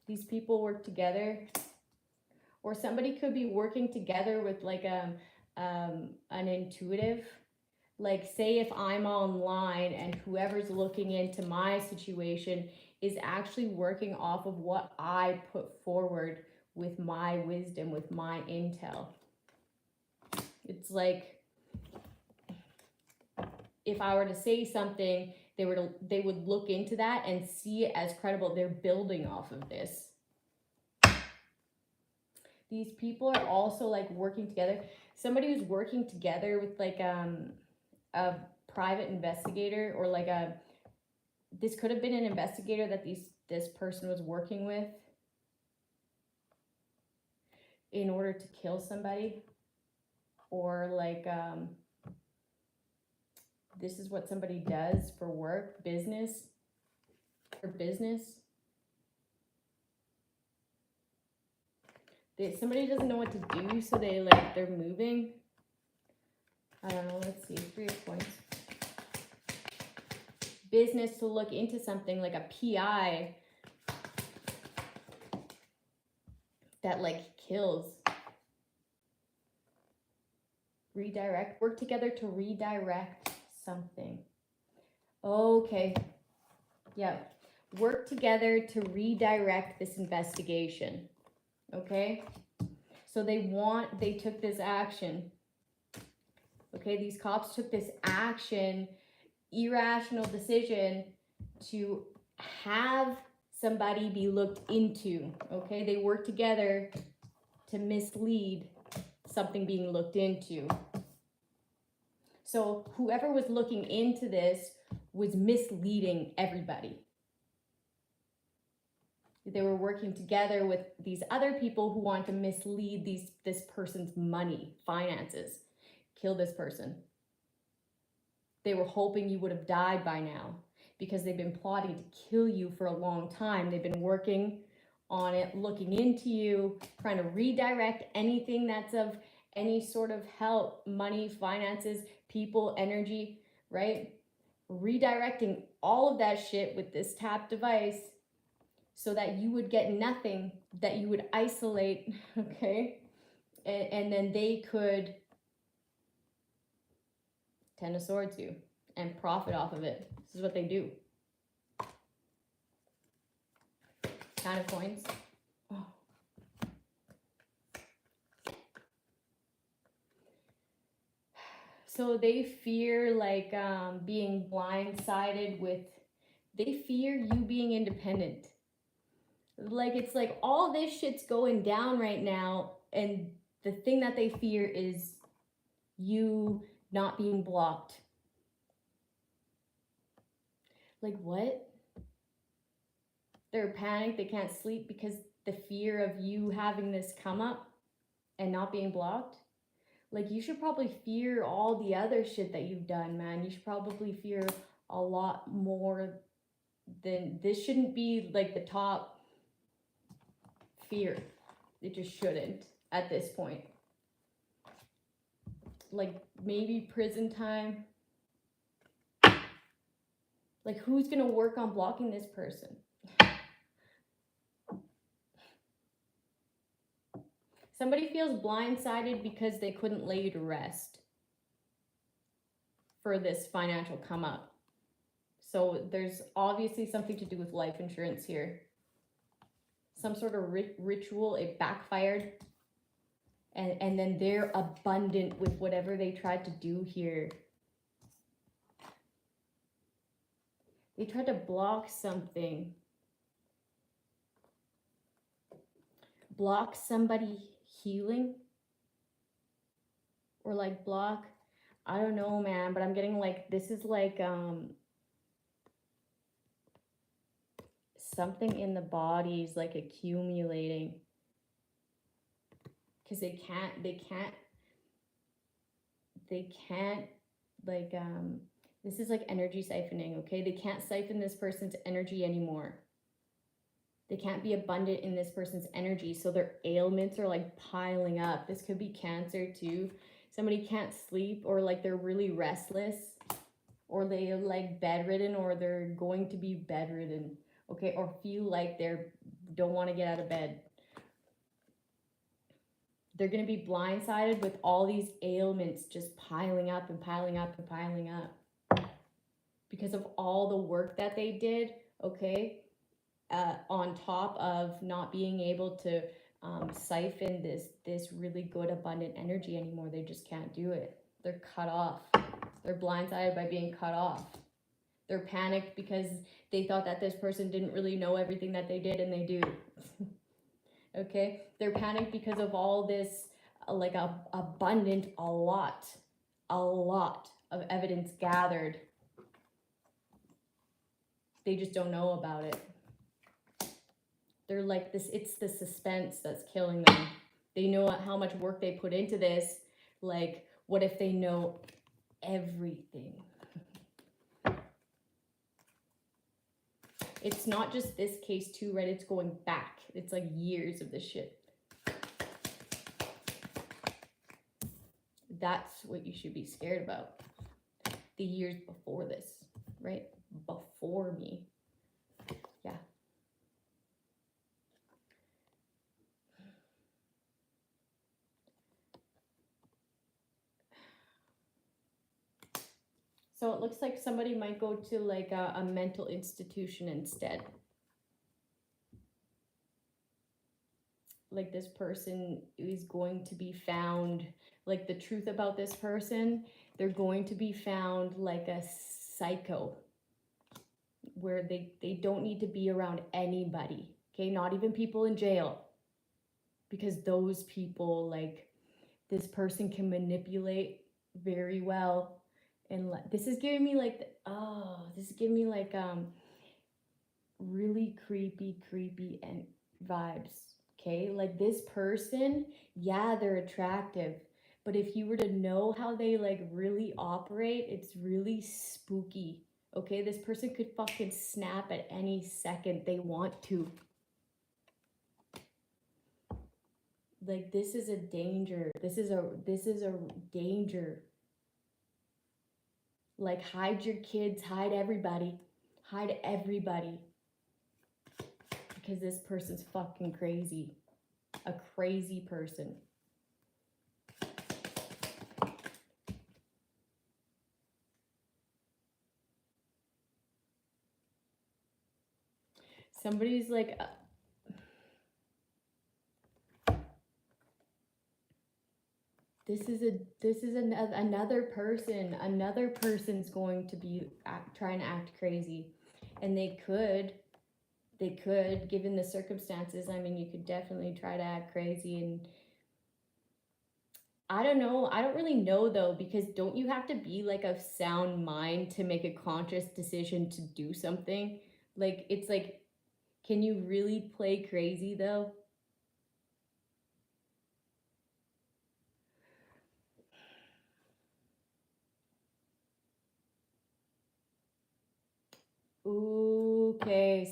These people work together, or somebody could be working together with like an intuitive. Like say if I'm online and whoever's looking into my situation is actually working off of what I put forward with my wisdom, with my intel. It's like if I were to say something, they would look into that and see it as credible. They're building off of this. These people are also like working together. Somebody who's working together with like a private investigator, or like this could have been an investigator that this person was working with in order to kill somebody, or like this is what somebody does for work, business. Somebody doesn't know what to do, so they're moving. I don't know, let's see, 3 of points. Business to look into something like a PI that like kills. Redirect, work together to redirect something. Okay, yeah, work together to redirect this investigation. Okay, so they took this action. Okay, these cops took this action, irrational decision to have somebody be looked into. Okay, they work together to mislead something being looked into. So whoever was looking into this was misleading everybody. They were working together with these other people who want to mislead this person's money, finances, kill this person. They were hoping you would have died by now because they've been plotting to kill you for a long time. They've been working on it, looking into you, trying to redirect anything that's of any sort of help, money, finances, people, energy, right? Redirecting all of that shit with this tap device so that you would get nothing, that you would isolate, okay? And then they could 10 of Swords you and profit off of it. This is what they do. 9 of Coins. Oh. So they fear like being blindsided with, they fear you being independent. Like it's like all this shit's going down right now, and the thing that they fear is you not being blocked. Like what? They're panicked, they can't sleep because the fear of you having this come up and not being blocked. Like you should probably fear all the other shit that you've done, man. You should probably fear a lot more than this. Shouldn't be like the top fear. It just shouldn't at this point. Like maybe prison time. Like who's gonna work on blocking this person? Somebody feels blindsided because they couldn't lay you to rest for this financial come up. So there's obviously something to do with life insurance here. Some sort of ritual, it backfired. And then they're abundant with whatever they tried to do here. They tried to block something. Block somebody healing or like block. I don't know, man, but I'm getting like, this is like something in the body is like accumulating, because they can't like this is like energy siphoning. Okay, they can't siphon this person's energy anymore. They can't be abundant in this person's energy, so their ailments are like piling up. This could be cancer too. Somebody can't sleep, or like they're really restless, or they're like bedridden, or they're going to be bedridden, okay, or feel like they're don't want to get out of bed. They're going to be blindsided with all these ailments just piling up and piling up and piling up because of all the work that they did, okay, on top of not being able to siphon this really good abundant energy anymore. They just can't do it. They're cut off. They're blindsided by being cut off. They're panicked because they thought that this person didn't really know everything that they did, and they do. Okay, they're panicked because of all this like a lot of evidence gathered. They just don't know about it. They're like this, it's the suspense that's killing them. They know how much work they put into this. Like, what if they know everything? It's not just this case too, right? It's going back. It's like years of this shit. That's what you should be scared about. The years before this, right? Before me. Yeah. So it looks like somebody might go to like a mental institution instead. Like this person is going to be found, like the truth about this person, they're going to be found like a psycho, where they don't need to be around anybody, okay? Not even people in jail, because those people, like, this person can manipulate very well. And this is giving me like this is giving me like really creepy and vibes. Okay, like this person, yeah, they're attractive, but if you were to know how they like really operate, it's really spooky. Okay, this person could fucking snap at any second they want to. Like, this is a danger. This is a danger. Like, hide your kids, hide everybody. Hide everybody. Because this person's fucking crazy. A crazy person. Somebody's like... This is another person. Another person's going to be trying to act crazy. And they could, given the circumstances, I mean, you could definitely try to act crazy. And I don't know. I don't really know, though, because don't you have to be like of sound mind to make a conscious decision to do something? Like, it's like, can you really play crazy, though? Okay,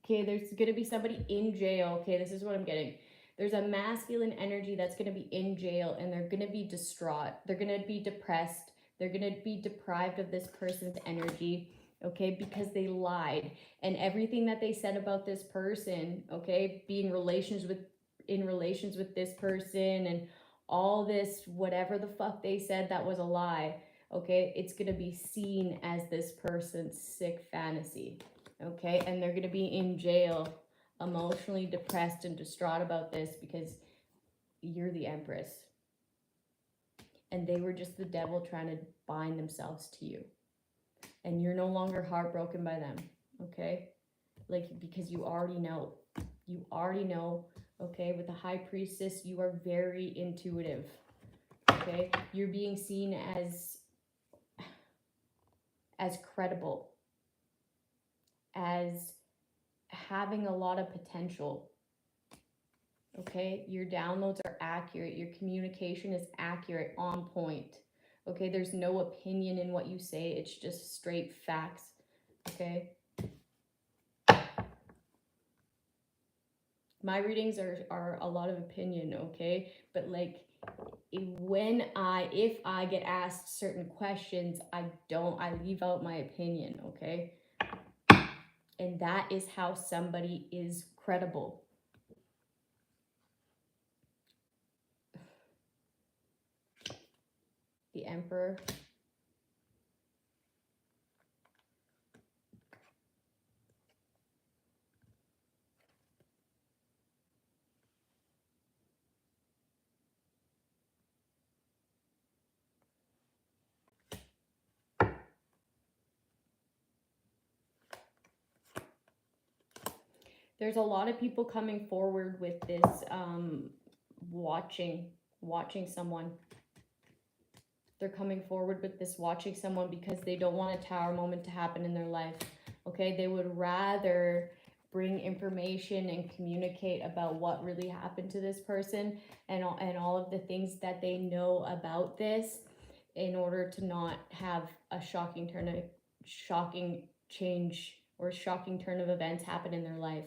there's gonna be somebody in jail. Okay, this is what I'm getting. There's a masculine energy that's gonna be in jail, and they're gonna be distraught. They're gonna be depressed. They're gonna be deprived of this person's energy, okay, because they lied. And everything that they said about this person, okay, in relations with this person, and all this, whatever the fuck they said that was a lie, okay, it's going to be seen as this person's sick fantasy, okay? And they're going to be in jail, emotionally depressed and distraught about this, because you're the Empress. And they were just the devil trying to bind themselves to you. And you're no longer heartbroken by them, okay? Like, because you already know. You already know, okay? With the High Priestess, you are very intuitive, okay? You're being seen as credible, as having a lot of potential, okay? Your downloads are accurate. Your communication is accurate, on point, okay? There's no opinion in what you say. It's just straight facts, okay? My readings are a lot of opinion, okay? But like, if I get asked certain questions, I leave out my opinion, okay? And that is how somebody is credible. The Emperor. There's a lot of people coming forward with this watching someone. They're coming forward with this watching someone because they don't want a tower moment to happen in their life. Okay, they would rather bring information and communicate about what really happened to this person and all of the things that they know about this, in order to not have a shocking change or shocking turn of events happen in their life,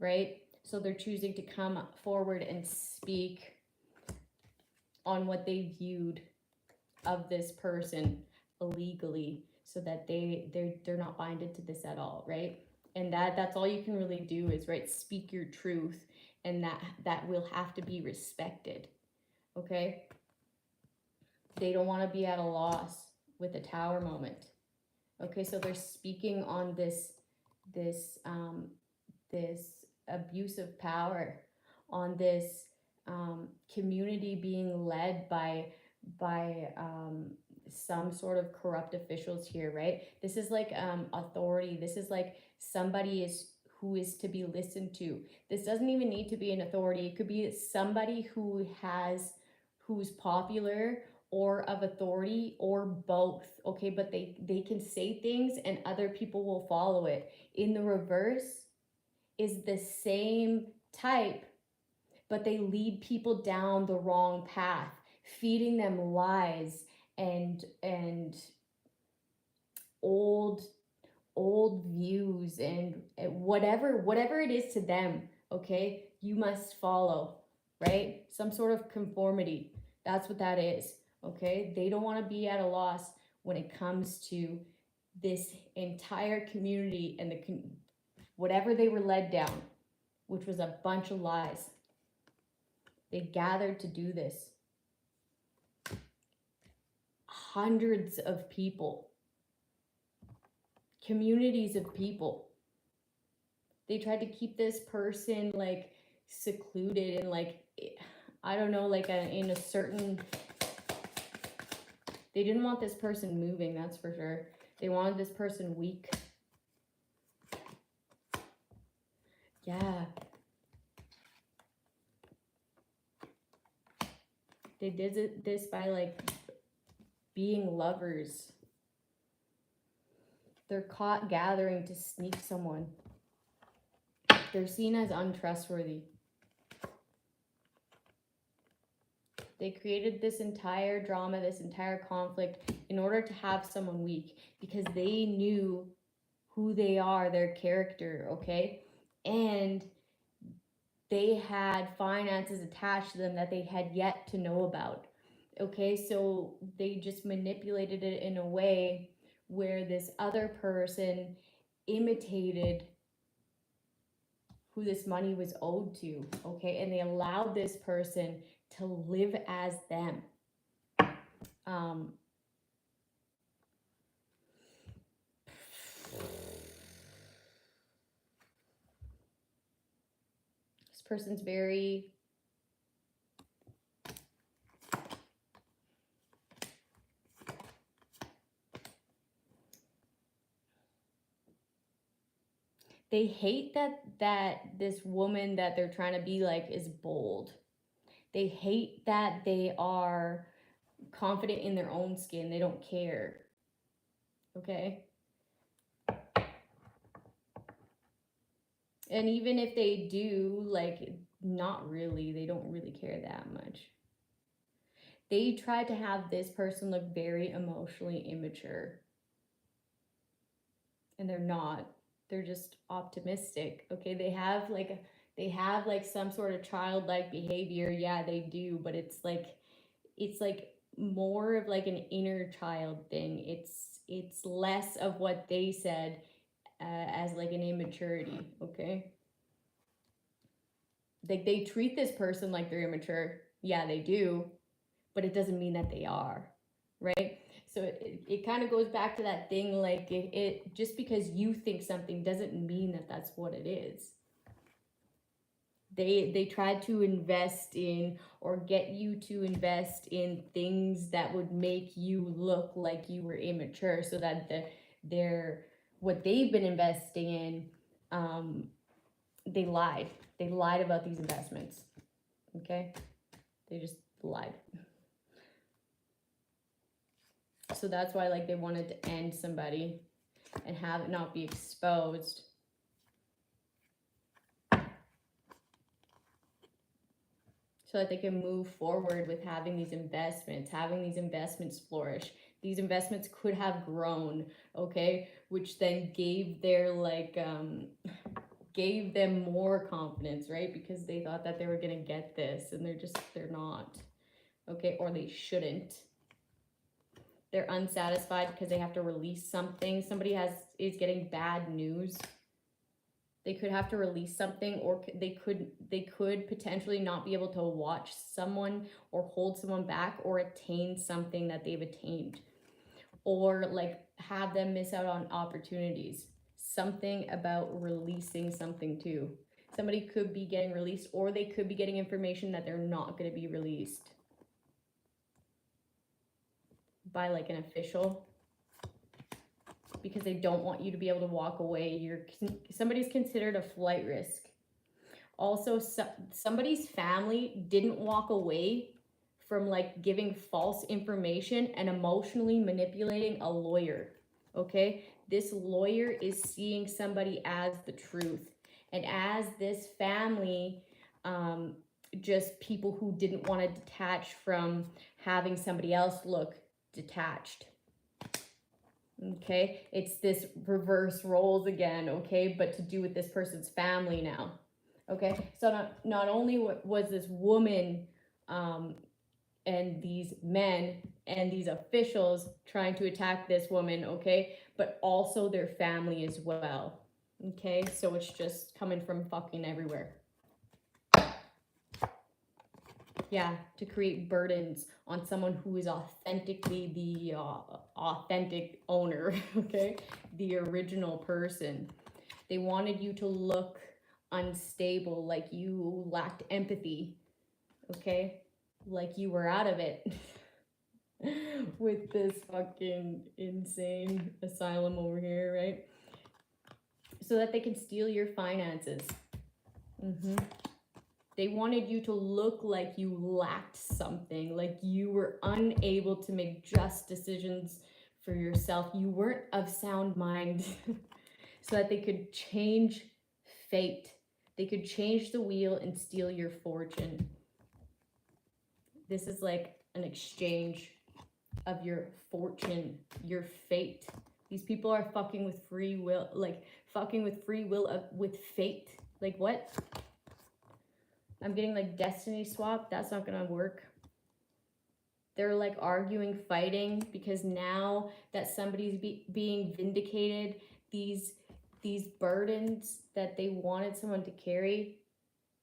right? So they're choosing to come forward and speak on what they viewed of this person illegally, so that they're not binded to this at all, right? And that's all you can really do is, right, speak your truth, and that will have to be respected, okay? They don't want to be at a loss with a tower moment, okay? So they're speaking on this abuse of power, on this community being led by some sort of corrupt officials here, right? This is like authority. This is like somebody who is to be listened to. This doesn't even need to be an authority. It could be somebody who's popular or of authority, or both, okay? But they can say things and other people will follow it. In the reverse is the same type, but they lead people down the wrong path, feeding them lies and old views and whatever it is to them, okay? You must follow, right? Some sort of conformity. That's what that is, okay? They don't want to be at a loss when it comes to this entire community and whatever they were led down, which was a bunch of lies. They gathered to do this. Hundreds of people, communities of people. They tried to keep this person like secluded and like, I don't know, like in a certain, they didn't want this person moving, that's for sure. They wanted this person weak. Yeah. They did this by like being lovers. They're caught gathering to sneak someone. They're seen as untrustworthy. They created this entire drama, this entire conflict in order to have someone weak, because they knew who they are, their character, okay? And they had finances attached to them that they had yet to know about, okay? So they just manipulated it in a way where this other person imitated who this money was owed to, okay? And they allowed this person to live as them. This person's very They hate that this woman that they're trying to be like is bold. They hate that they are confident in their own skin. They don't care. Okay? And even if they do, like, not really, they don't really care that much. They try to have this person look very emotionally immature. And they're not. They're just optimistic. Okay? They have like some sort of childlike behavior. Yeah, they do, but it's like more of like an inner child thing. It's less of what they said as like an immaturity. Okay? Like, they treat this person like they're immature. Yeah, they do, but it doesn't mean that they are, right? So it kind of goes back to that thing, like, it just because you think something doesn't mean that that's what it is. They tried to invest in, or get you to invest in, things that would make you look like you were immature, so that what they've been investing in, they lied. They lied about these investments. Okay? They just lied. So that's why, like, they wanted to end somebody and have it not be exposed. So that they can move forward with having these investments flourish. These investments could have grown, okay? Which then gave gave them more confidence, right? Because they thought that they were gonna get this, and they're not, okay? Or they shouldn't. They're unsatisfied because they have to release something. Somebody is getting bad news. They could have to release something, or they could potentially not be able to watch someone or hold someone back or attain something that they've attained, or like have them miss out on opportunities. Something about releasing something too. Somebody could be getting released, or they could be getting information that they're not going to be released by like an official, because they don't want you to be able to walk away. Somebody's considered a flight risk. Also, somebody's family didn't walk away from like giving false information and emotionally manipulating a lawyer. Okay? This lawyer is seeing somebody as the truth. And as this family, just people who didn't want to detach from having somebody else look detached. Okay, it's this reverse roles again, okay, but to do with this person's family now. Okay, so not only was this woman and these men and these officials trying to attack this woman, okay, but also their family as well. Okay, so it's just coming from fucking everywhere. Yeah, to create burdens on someone who is authentically the authentic owner, okay? The original person. They wanted you to look unstable, like you lacked empathy, okay? Like you were out of it with this fucking insane asylum over here, right? So that they can steal your finances. They wanted you to look like you lacked something, like you were unable to make just decisions for yourself. You weren't of sound mind, so that they could change fate. They could change the wheel and steal your fortune. This is like an exchange of your fortune, your fate. These people are fucking with free will, like fucking with free will with fate. Like what? I'm getting like destiny swap. That's not gonna work. They're like arguing, fighting, because now that somebody's being vindicated, these burdens that they wanted someone to carry,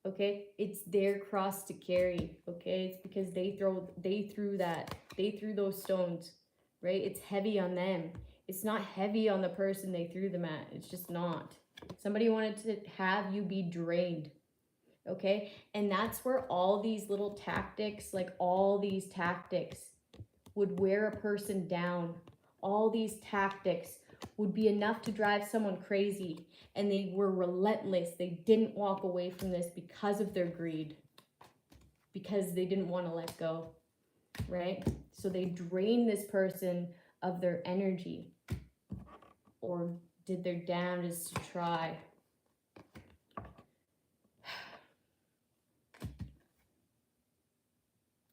okay, it's their cross to carry. Okay, it's because they threw those stones, right? It's heavy on them. It's not heavy on the person they threw them at. It's just not. Somebody wanted to have you be drained. Okay, and that's where all these little tactics, like all these tactics would wear a person down. All these tactics would be enough to drive someone crazy, and they were relentless. They didn't walk away from this because of their greed, because they didn't want to let go, right? So they drained this person of their energy, or did their damnedest to try.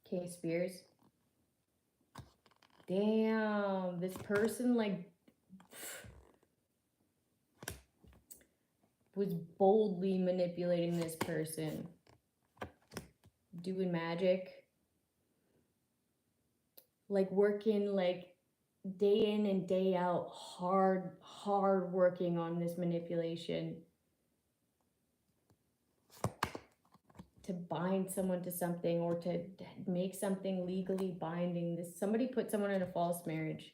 Okay, Spears. Damn, this person like was boldly manipulating this person, doing magic, like working like day in and day out, hard working on this manipulation to bind someone to something, or to make something legally binding. Somebody put someone in a false marriage.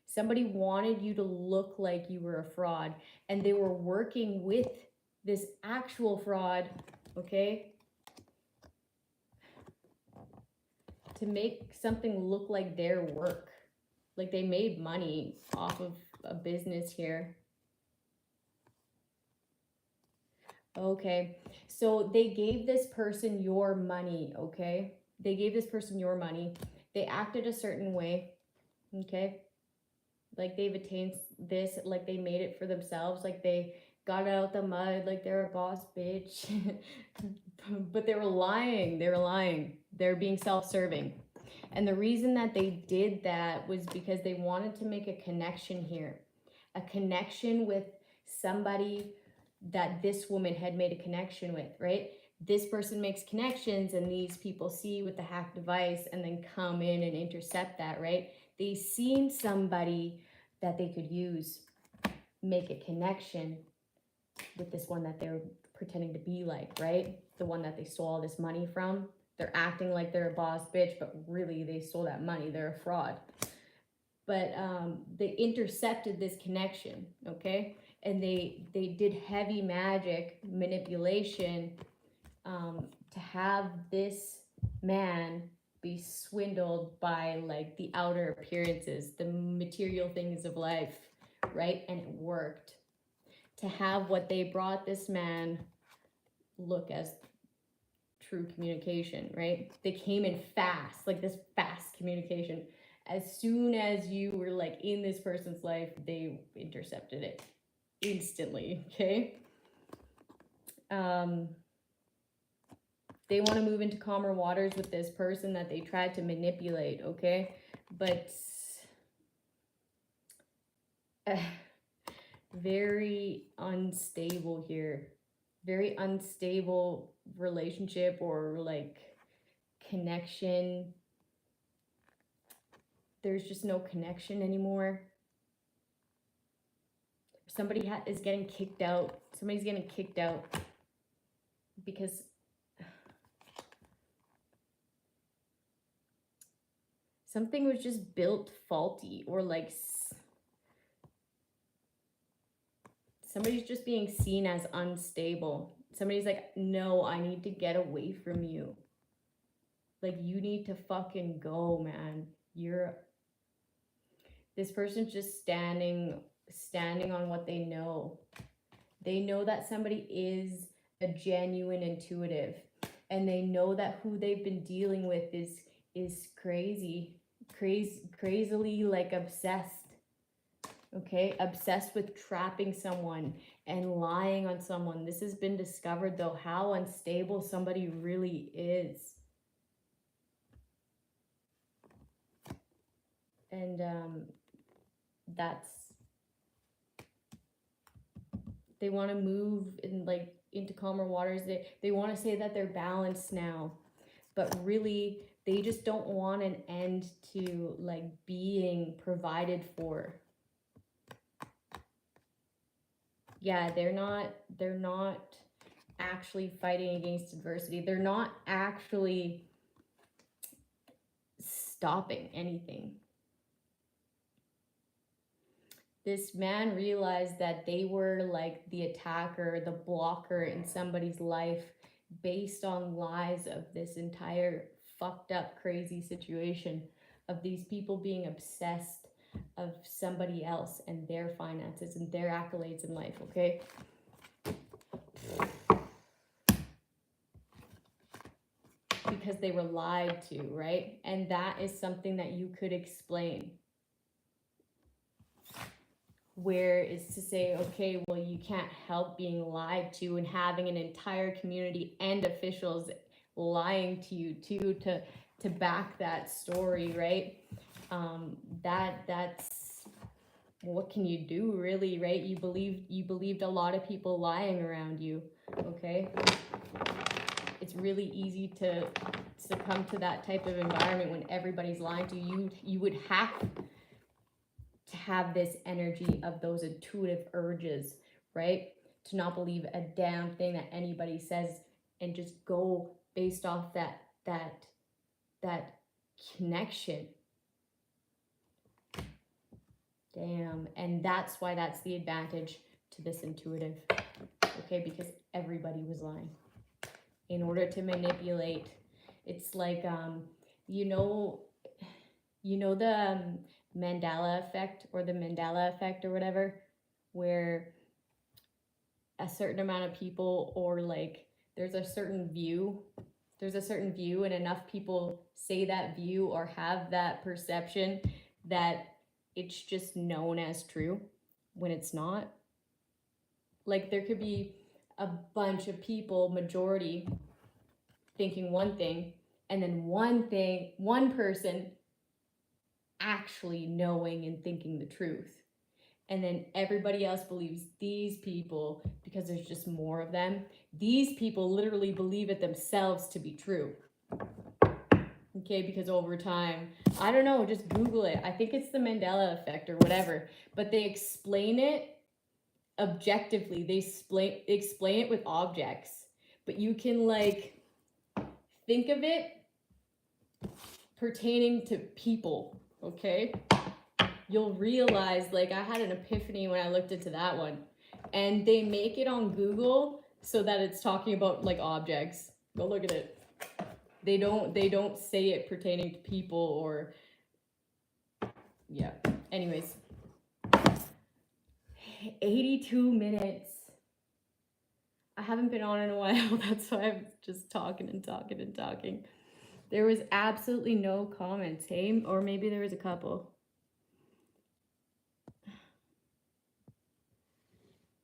Somebody wanted you to look like you were a fraud, and they were working with this actual fraud, okay, to make something look like their work. Like they made money off of a business here. Okay, so they gave this person your money, okay? They gave this person your money. They acted a certain way, okay? Like they've attained this, like they made it for themselves, like they got out the mud, like they're a boss bitch. But they were lying. They're being self-serving. And the reason that they did that was because they wanted to make a connection here. A connection with somebody that this woman had made a connection with, right? This person makes connections, and these people see with the hack device and then come in and intercept that, right? They seen somebody that they could use, make a connection with this one that they're pretending to be like, right? The one that they stole all this money from. They're acting like they're a boss bitch, but really they stole that money. They're a fraud. But they intercepted this connection, okay? And they did heavy magic manipulation to have this man be swindled by like the outer appearances, the material things of life, right? And it worked. To have what they brought this man look as true communication, right? They came in fast, like this fast communication. As soon as you were like in this person's life, they intercepted it instantly, okay? They want to move into calmer waters with this person that they tried to manipulate, okay? But very unstable here. Very unstable relationship, or like connection. There's just no connection anymore. Somebody is getting kicked out. Somebody's getting kicked out because something was just built faulty, or like somebody's just being seen as unstable. Somebody's like, no, I need to get away from you. Like, you need to fucking go, man. This person's just standing on what they know. They know that somebody is a genuine intuitive, and they know that who they've been dealing with is crazily like obsessed. Okay, obsessed with trapping someone and lying on someone. This has been discovered, though, how unstable somebody really is. And they want to move in like into calmer waters. They want to say that they're balanced now, but really they just don't want an end to like being provided for. Yeah, they're not actually fighting against adversity. They're not actually stopping anything. This man realized that they were like the attacker, the blocker in somebody's life based on lies of this entire fucked up, crazy situation of these people being obsessed of somebody else and their finances and their accolades in life, okay? Because they were lied to, right? And that is something that you could explain. Where is to say, okay, well, you can't help being lied to and having an entire community and officials lying to you too to back that story, right? That's what can you do, really, right? You believed a lot of people lying around you, okay? It's really easy to succumb to that type of environment when everybody's lying to you. You would have to have this energy of those intuitive urges, right? To not believe a damn thing that anybody says and just go based off that connection. Damn. And that's why that's the advantage to this intuitive, okay? Because everybody was lying in order to manipulate. It's like, you know the Mandela effect or the Mandela effect or whatever, where a certain amount of people, or like there's a certain view and enough people say that view or have that perception that it's just known as true when it's not. Like there could be a bunch of people, majority, thinking one thing, and then one person actually knowing and thinking the truth. And then everybody else believes these people because there's just more of them. These people literally believe it themselves to be true. Okay, because over time, I don't know, just Google it. I think it's the Mandela effect or whatever. But they explain it objectively. They explain it with objects. But you can like think of it pertaining to people, okay? You'll realize, like, I had an epiphany when I looked into that one. And they make it on Google so that it's talking about like objects. Go look at it. They don't say it pertaining to people or yeah. Anyways. 82 minutes. I haven't been on in a while. That's why I'm just talking and talking and talking. There was absolutely no comments, hey? Or maybe there was a couple.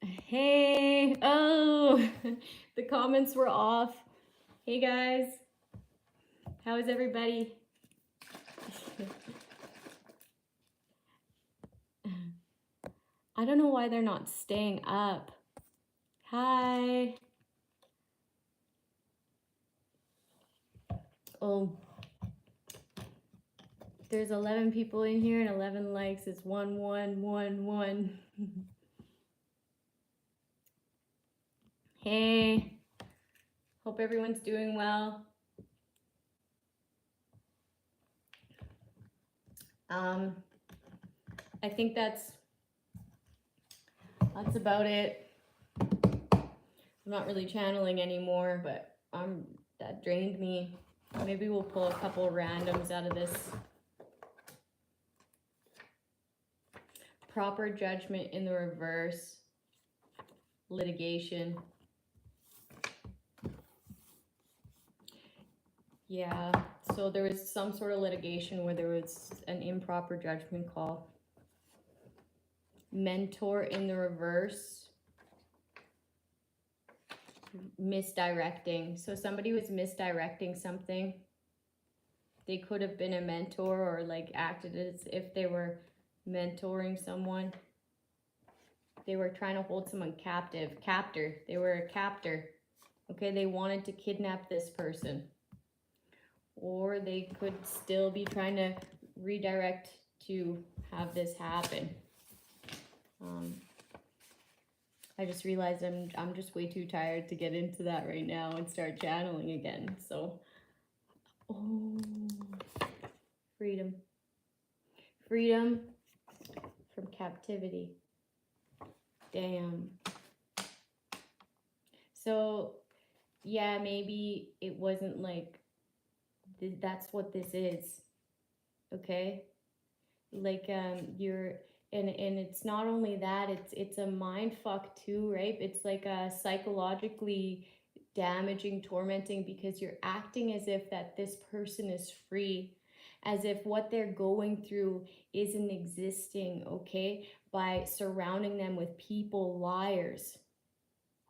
Hey, oh, the comments were off. Hey guys, how is everybody? I don't know why they're not staying up. Hi. Oh, there's 11 people in here and 11 likes. It's 1, 1, 1, 1. Hey, hope everyone's doing well. I think that's about it. I'm not really channeling anymore, but that drained me. Maybe we'll pull a couple randoms out of this. Proper judgment in the reverse. Litigation. Yeah, so there was some sort of litigation where there was an improper judgment call. Mentor in the reverse. Misdirecting. So somebody was misdirecting something. They could have been a mentor or like acted as if they were mentoring someone. They were trying to hold someone captor. They were a captor. Okay, they wanted to kidnap this person. Or they could still be trying to redirect to have this happen. I just realized I'm just way too tired to get into that right now and start channeling again. So, oh, freedom. Freedom from captivity. Damn. So, yeah, maybe it wasn't like, that's what this is, okay? Like you're, and it's not only that, it's a mind fuck too, right? It's like a psychologically damaging, tormenting, because you're acting as if that this person is free, as if what they're going through isn't existing, okay? By surrounding them with people, liars,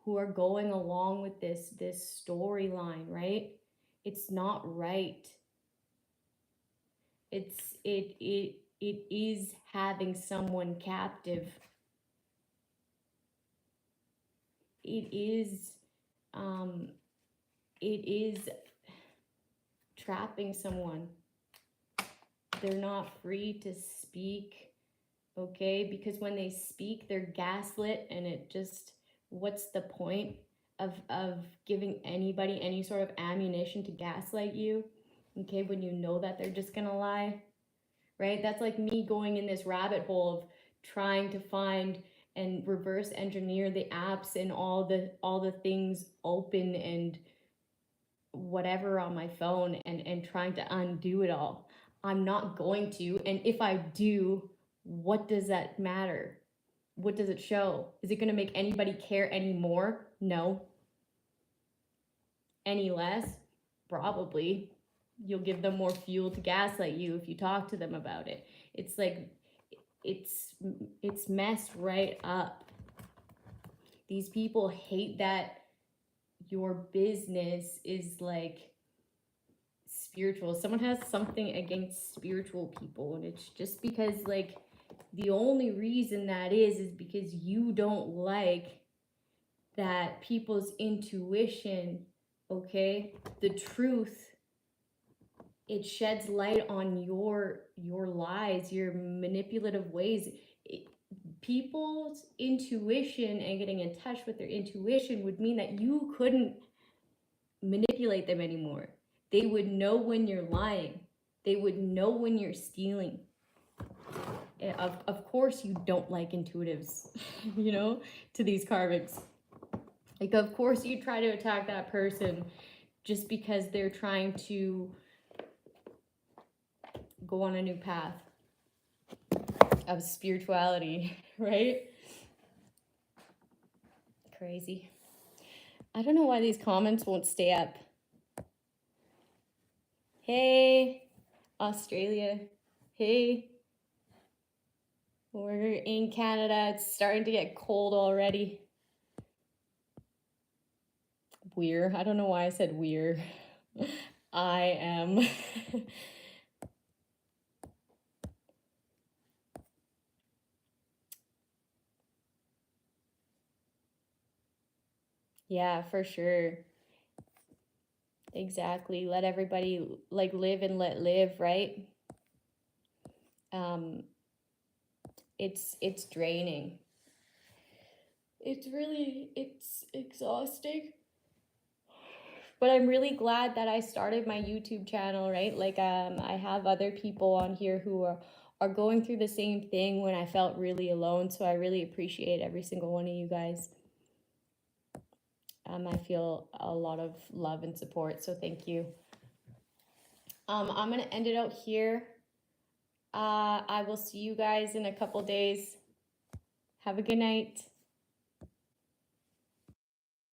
who are going along with this storyline, right? It's not right. It is having someone captive. It is um it is trapping someone. They're not free to speak, okay? Because when they speak, they're gaslit, and it just, what's the point of giving anybody any sort of ammunition to gaslight you, okay, when you know that they're just gonna lie, right? That's like me going in this rabbit hole of trying to find and reverse engineer the apps and all the things open and whatever on my phone, and trying to undo it all. I'm not going to. And if I do, what does that matter? What does it show? Is it going to make anybody care anymore? No. Any less? Probably. You'll give them more fuel to gaslight you if you talk to them about it. It's like, it's messed right up. These people hate that your business is like spiritual. Someone has something against spiritual people, and it's just because, like, the only reason that is because you don't like that people's intuition, okay? The truth, it sheds light on your lies, your manipulative ways. People's intuition and getting in touch with their intuition would mean that you couldn't manipulate them anymore. They would know when you're lying. They would know when you're stealing. Of course you don't like intuitives, you know, to these karmics. Like, of course you try to attack that person just because they're trying to go on a new path of spirituality, right? Crazy. I don't know why these comments won't stay up. Hey, Australia. Hey. We're in Canada. It's starting to get cold already. Weird. I don't know why I said weird. I am. Yeah, for sure. Exactly. Let everybody like live and let live, right? It's draining. It's exhausting. But I'm really glad that I started my YouTube channel, right? Like I have other people on here who are going through the same thing when I felt really alone. So I really appreciate every single one of you guys. I feel a lot of love and support, so thank you. I'm gonna end it out here. I will see you guys in a couple days. Have a good night.